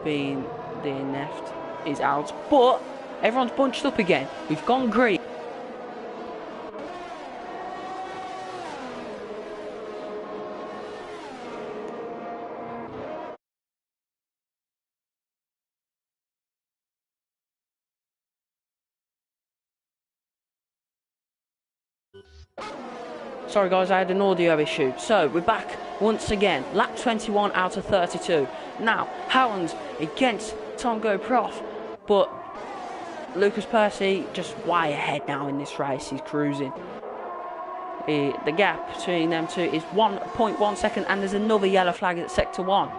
been DNF'd, is out, but everyone's bunched up again. We've gone green. Sorry guys, I had an audio issue. So, we're back once again. Lap 21 out of 32. Now, Howlands against Tongo Prof. But Lucas Percy just way ahead now in this race. He's cruising. The gap between them two is 1.1 second, and there's another yellow flag at sector 1.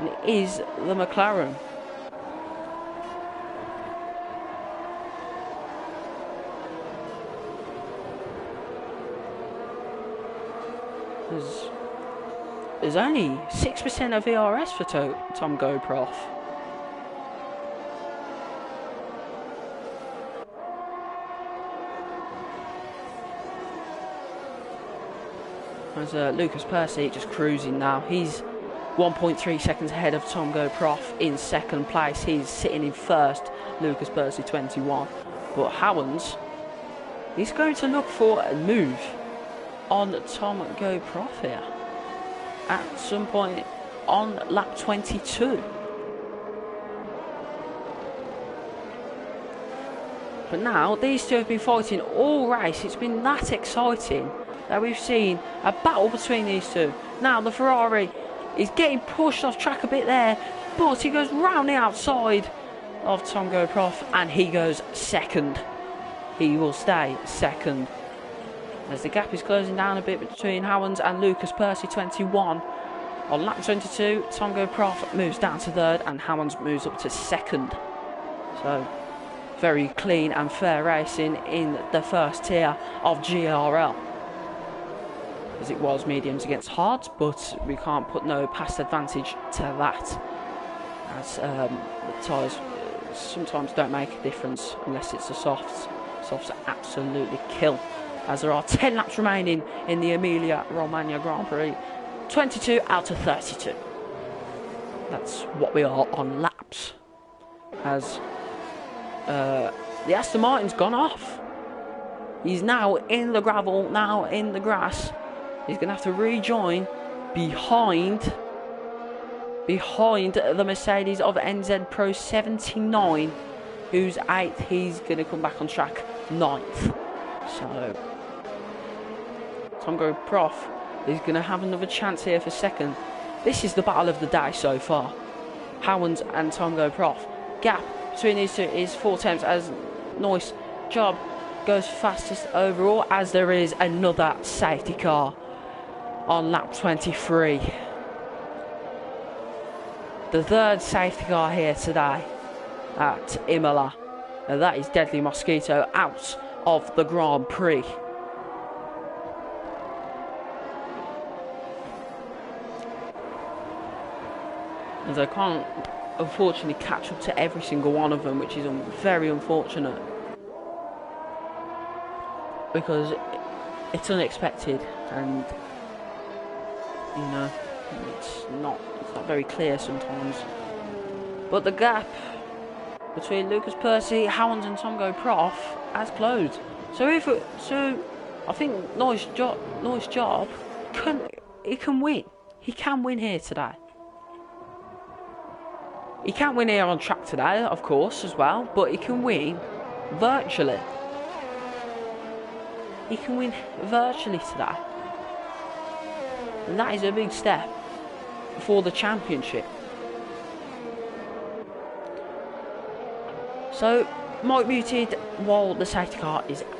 And it is the McLaren. There's only 6% of VRS for Tom GoProf. As Lucas Percy just cruising now. He's 1.3 seconds ahead of Tom GoProf in second place. He's sitting in first, Lucas Percy 21. But Howlands, he's going to look for a move on Tom GoProf here at some point on lap 22. But now these two have been fighting all race. It's been that exciting that we've seen a battle between these two. Now the Ferrari is getting pushed off track a bit there, but he goes round the outside of Tom GoProf and he goes second. He will stay second. As the gap is closing down a bit between Howlands and Lucas Percy 21. On lap 22, Tom GoProf moves down to third and Howlands moves up to second. So, very clean and fair racing in the first tier of GRL. As it was mediums against hards, but we can't put no past advantage to that. As the tyres sometimes don't make a difference unless it's the softs. Softs absolutely kill. As there are 10 laps remaining in the Emilia Romagna Grand Prix. 22 out of 32. That's what we are on laps. As the Aston Martin's gone off. He's now in the gravel, now in the grass. He's going to have to rejoin behind the Mercedes of NZ Pro 79, who's 8th. He's going to come back on track 9th. So Tom GoProf is going to have another chance here for second. This is the battle of the day so far. Howlands and Tom GoProf. Gap between these two is 4 tenths as Nice Job goes fastest overall, as there is another safety car on lap 23. The third safety car here today at Imola. And that is Deadly Mosquito out of the Grand Prix. As I can't unfortunately catch up to every single one of them, which is very unfortunate, because it's unexpected and you know it's not very clear sometimes. But the gap between Lucas Percy, Howlands and Tom GoProf has closed. So I think nice job. He can win. He can win here today. He can't win here on track today, of course, as well, but he can win virtually. He can win virtually today. And that is a big step for the championship. So, Mike muted while the safety car is out.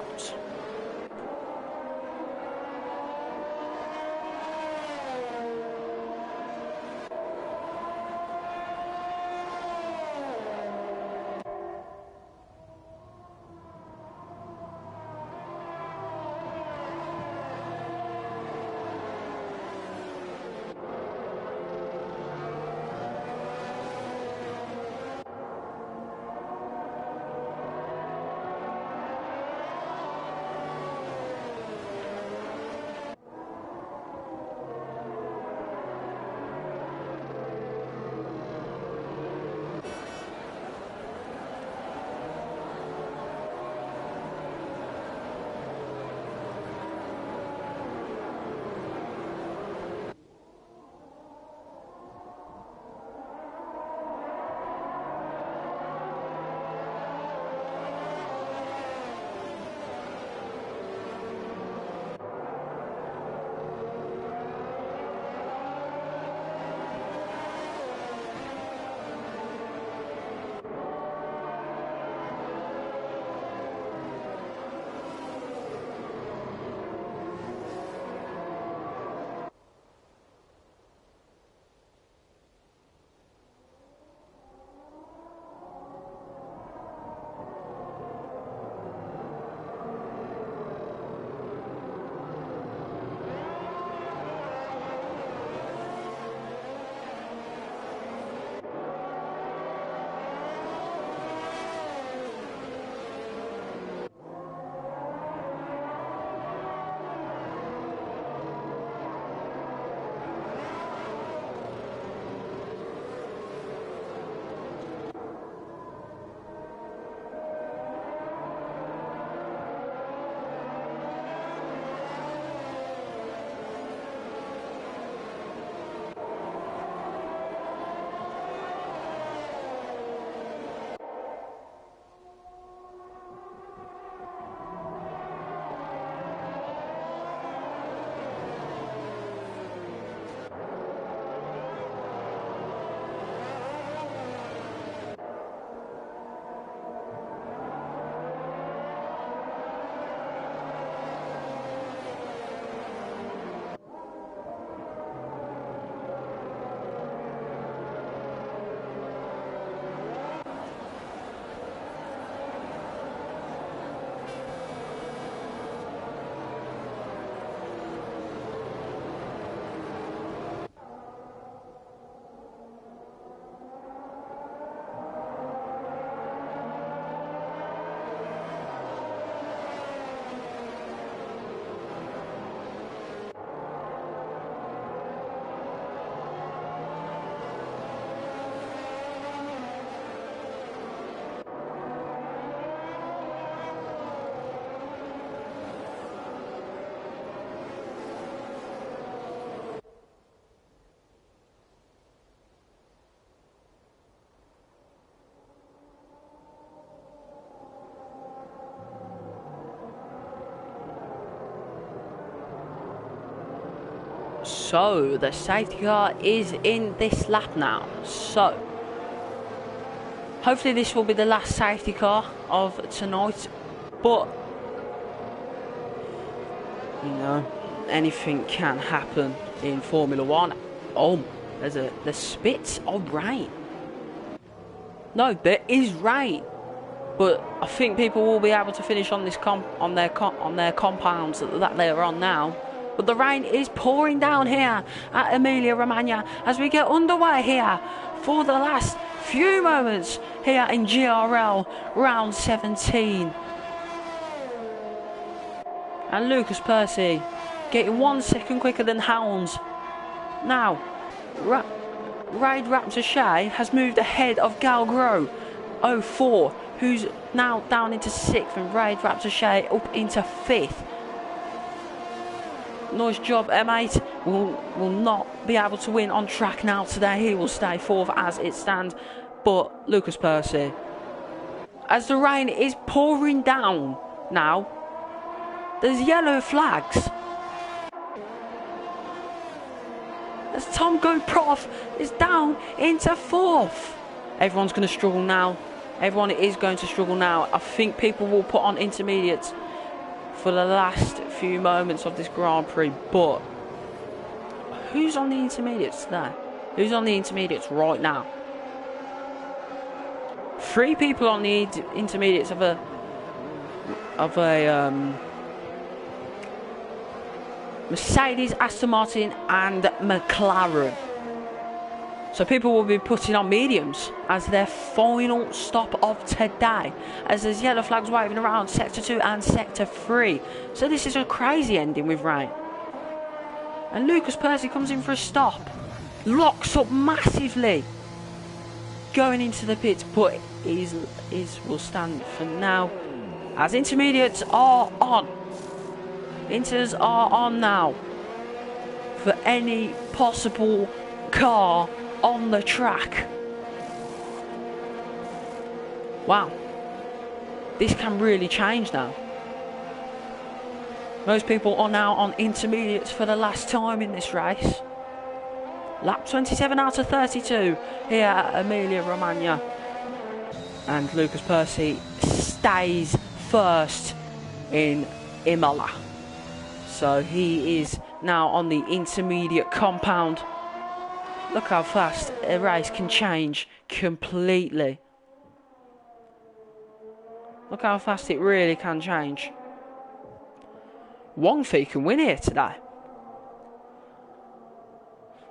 So, the safety car is in this lap now. So, hopefully this will be the last safety car of tonight. But, you know, anything can happen in Formula 1. Oh, there's spits of rain. No, there is rain. But I think people will be able to finish on this on their compounds that they're on now. But the rain is pouring down here at Emilia-Romagna as we get underway here for the last few moments here in GRL round 17. And Lucas Percy getting 1 second quicker than Hounds. Now, Raid Raptor Shay has moved ahead of Galgro 04, who's now down into 6th, and Raid Raptor Shay up into 5th. Nice job, M8 will not be able to win on track now today. He will stay fourth as it stands. But Lucas Percy, as the rain is pouring down now, there's yellow flags. As Tom Go Prof is down into fourth. Everyone's going to struggle now. Everyone is going to struggle now. I think people will put on intermediates for the last few moments of this Grand Prix. But who's on the intermediates today? Who's on the intermediates right now? 3 people on the intermediates of a Mercedes, Aston Martin and McLaren. So people will be putting on mediums as their final stop of today, as there's yellow flags waving around Sector 2 and Sector 3. So this is a crazy ending with rain. And Lucas Percy comes in for a stop, locks up massively going into the pits, but will stand for now as intermediates are on. Inters are on now for any possible car on the track. Wow, this can really change now. Most people are now on intermediates for the last time in this race. Lap 27 out of 32 here at Emilia Romagna. And Lucas Percy stays first in Imola. So he is now on the intermediate compound. Look how fast a race can change completely. Look how fast it really can change. Wang Fei can win here today.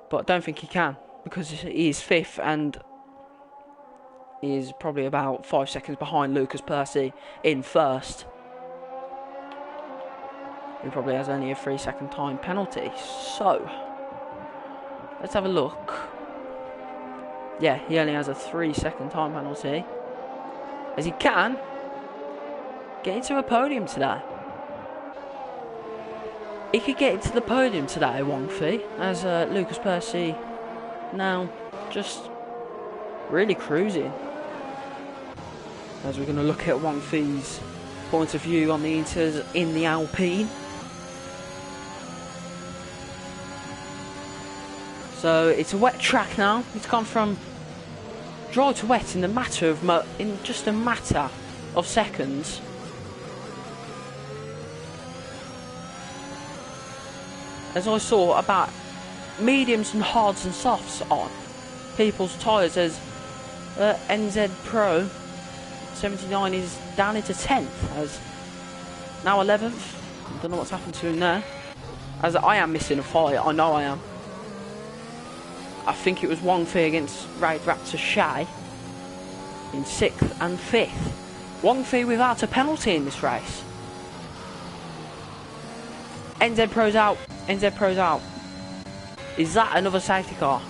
But I don't think he can, because he is 5th and he is probably about 5 seconds behind Lucas Percy in 1st. He probably has only a 3-second time penalty. So, let's have a look. Yeah, he only has a 3-second time penalty. As he can get into a podium today. He could get into the podium today, Wang Fei, as Lucas Percy now just really cruising. As we're going to look at Wang Fei's point of view on the Inters in the Alpine. So it's a wet track now. It's gone from dry to wet in just a matter of seconds. As I saw about mediums and hards and softs on people's tyres, as NZ Pro 79 is down into 10th, as now 11th. I don't know what's happened to him there. As I am missing a fight, I know I am. I think it was Wang Fei against Raid Raptor Shay in 6th and 5th. Wang Fei without a penalty in this race. NZ Pro's out. NZ Pro's out. Is that another safety car?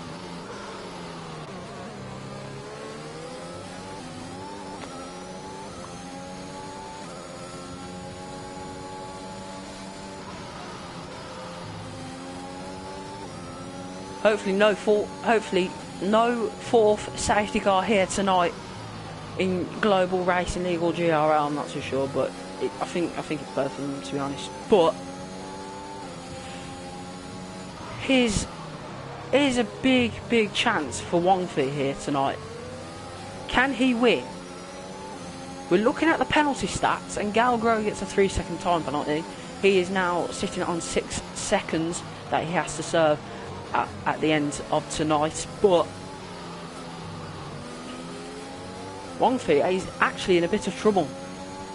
Hopefully no fourth safety car here tonight in Global Racing League or GRL. I'm not too sure, but I think it's both of them, to be honest. But here's a big chance for Wang Fei here tonight. Can he win? We're looking at the penalty stats, and Galgro gets a 3-second time penalty. He is now sitting on 6 seconds that he has to serve at the end of tonight. But Wang Fei is actually in a bit of trouble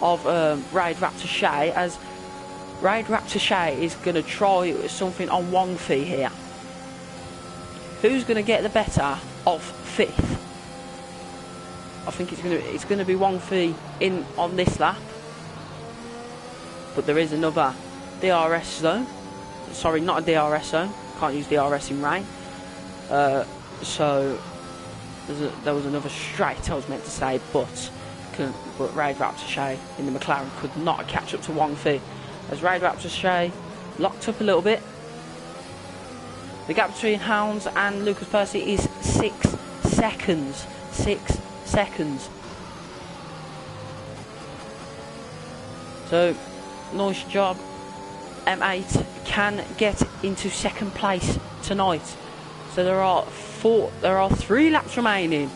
of Raid Raptor Shay, as Raid Raptor Shay is going to try something on Wang Fei here. Who's going to get the better of 5th? I think it's going to be Wang Fei in on this lap. But there is another DRS zone. Sorry, not a DRS zone. Can't use DRS in rain. So there was another straight I was meant to say, but Raid Raptor Shay in the McLaren could not catch up to Wang Fei, as Raid Raptor Shay locked up a little bit. The gap between Hounds and Lucas Percy is 6 seconds. 6 seconds. So, nice job. M8 can get into second place tonight. So there are 3 laps remaining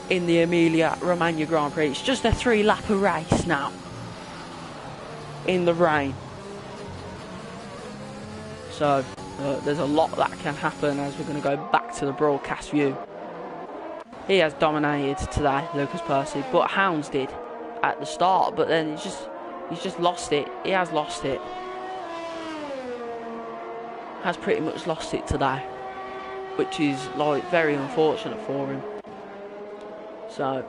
in the Emilia Romagna Grand Prix. It's just a 3-lap race now in the rain. So there's a lot that can happen as we're going to go back to the broadcast view. He has dominated today, Lucas Percy, but Hounds did at the start, but then he's just lost it. He has lost it. Has pretty much lost it today, which is like very unfortunate for him. So,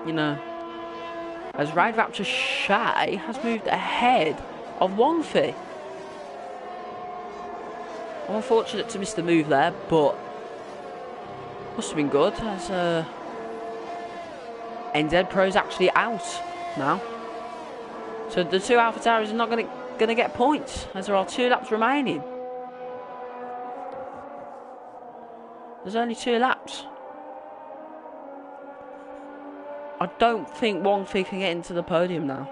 you know, as Raid Raptor Shay has moved ahead of Wongfi. I'm unfortunate to miss the move there, but must have been good as NZ Pro's actually out now. So the 2 Alpha Tauris are not going to get points as there are 2 laps remaining. There's only 2 laps. I don't think Wongfi can get into the podium now.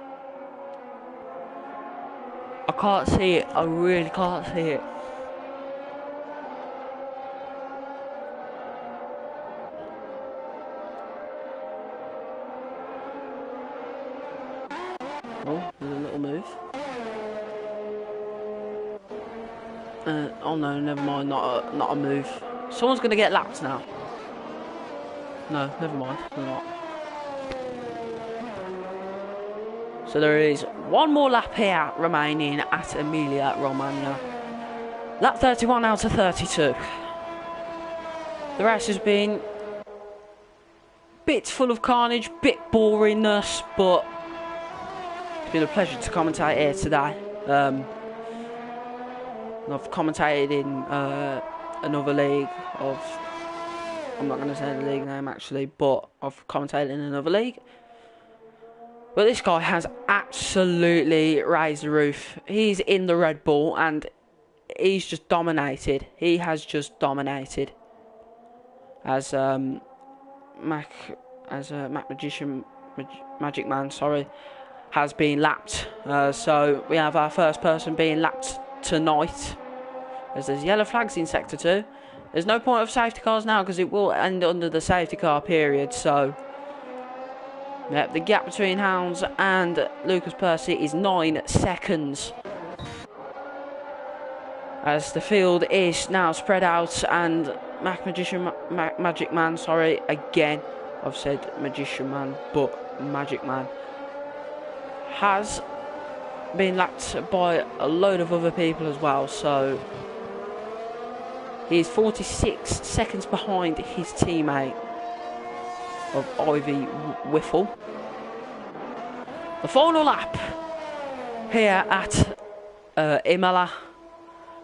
I can't see it. I really can't see it. Oh, there's a little move. Oh no, never mind. Not a move. Someone's going to get lapped now. No, never mind. They're not. So there is 1 more lap here remaining at Emilia Romagna. Lap 31 out of 32. The race has been bit full of carnage, bit boringness, but it's been a pleasure to commentate here today. I've commentated in another league of... I'm not going to say the league name actually, but I've commentated in another league. But this guy has absolutely raised the roof. He's in the Red Bull and he's just dominated. He has just dominated. As Magic Man, sorry, has been lapped. So we have our first person being lapped tonight. As there's yellow flags in Sector 2. There's no point of safety cars now because it will end under the safety car period. So yep, the gap between Hounds and Lucas Percy is 9 seconds. As the field is now spread out and Magic Man, sorry, again, I've said Magician Man, but Magic Man has been lapped by a load of other people as well, so he's 46 seconds behind his teammate of Ivy Whiffle. The final lap here at Imola,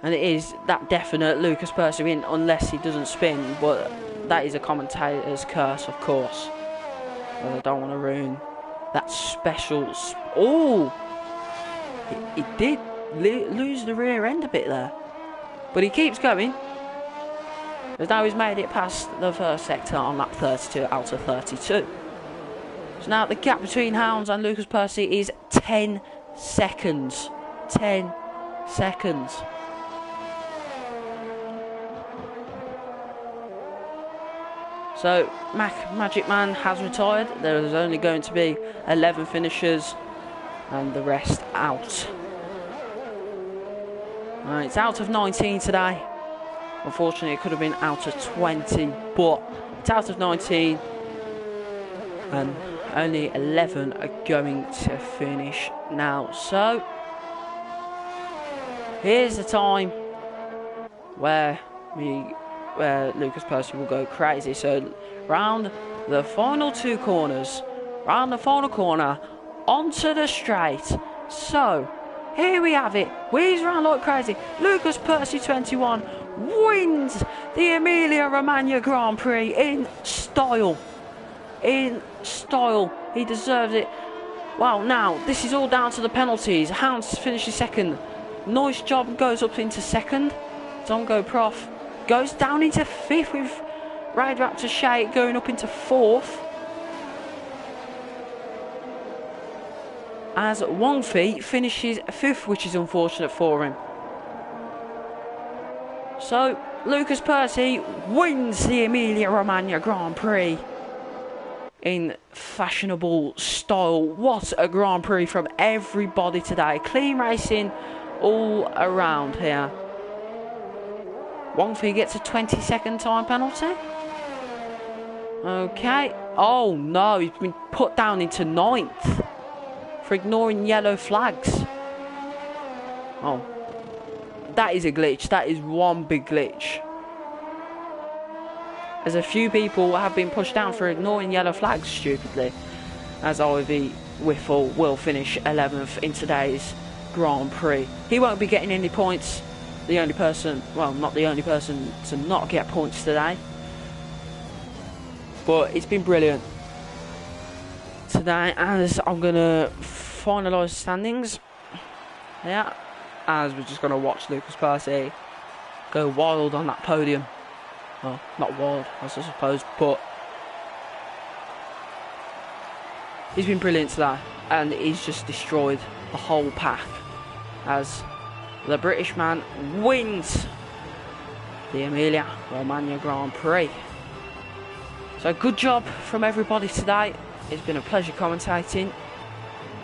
and it is that definite Lucas Percy win unless he doesn't spin, but that is a commentator's curse, of course. I don't want to ruin that special... Oh! He did lose the rear end a bit there, but he keeps going. As now he's made it past the first sector on lap 32 out of 32. So now the gap between Hounds and Lucas Percy is 10 seconds. 10 seconds. So Magic Man has retired. There is only going to be 11 finishers and the rest out. It's out of 19 today. Unfortunately, it could have been out of 20, but it's out of 19, and only 11 are going to finish now. So, here's the time where Lucas Percy will go crazy. So, round the final 2 corners, round the final corner, onto the straight. So, here we have it. Wheels round like crazy. Lucas Percy 21 wins the Emilia Romagna Grand Prix in style. In style. He deserves it. Well, now, this is all down to the penalties. Hounds finishes second. Nice job, goes up into second. Dongo Prof goes down into fifth with Raid Raptor Shay going up into fourth. As Wongfi finishes fifth, which is unfortunate for him. So, Lucas Percy wins the Emilia-Romagna Grand Prix in fashionable style. What a Grand Prix from everybody today. Clean racing all around here. Wongfi gets a 20-second time penalty. Okay. Oh no, he's been put down into 9th for ignoring yellow flags. Oh, that is a glitch. That is one big glitch. As a few people have been pushed down for ignoring yellow flags stupidly. As Ivy Whiffle will finish 11th in today's Grand Prix. He won't be getting any points. The only person, well, not the only person to not get points today. But it's been brilliant today, as I'm going to finalise standings. Yeah, as we're just going to watch Lucas Percy go wild on that podium. Well, not wild, I suppose, but he's been brilliant today, and he's just destroyed the whole pack as the British man wins the Emilia-Romagna Grand Prix. So good job from everybody today. It's been a pleasure commentating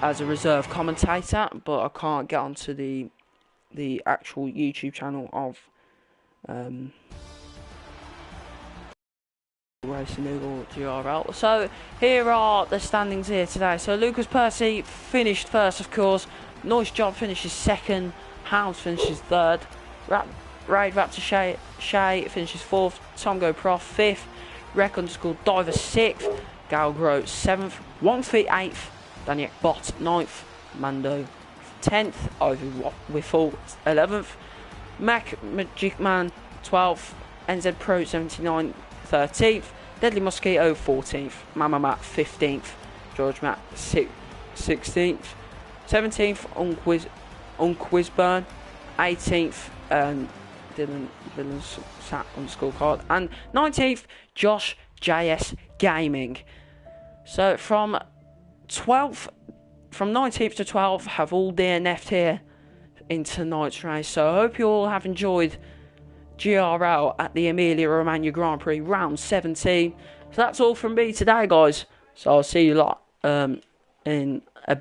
as a reserve commentator, but I can't get onto the actual YouTube channel of Racing Eagle GRL. So here are the standings here today. So Lucas Percy finished first, of course. Nice Job finishes second. Hounds finishes third. Raid Raptor Shay finishes fourth. Tomgo Prof fifth. Rec _ Diver sixth. Galgro 7th. Wongfi 8th. Daniel Bot 9th. Mando 10th. Ivy Whiffle 11th. Magic Man 12th. NZ Pro 79 13th. Deadly Mosquito 14th. Mama Matt 15th. George Matt 16th. 17th Unquizburn 18th. Dylan's sat on the scorecard, and 19th Josh JS Gaming. So from 19th to 12th have all DNF'd here in tonight's race. So I hope you all have enjoyed GRL at the Emilia-Romagna Grand Prix round 17. So that's all from me today, guys. So I'll see you lot in a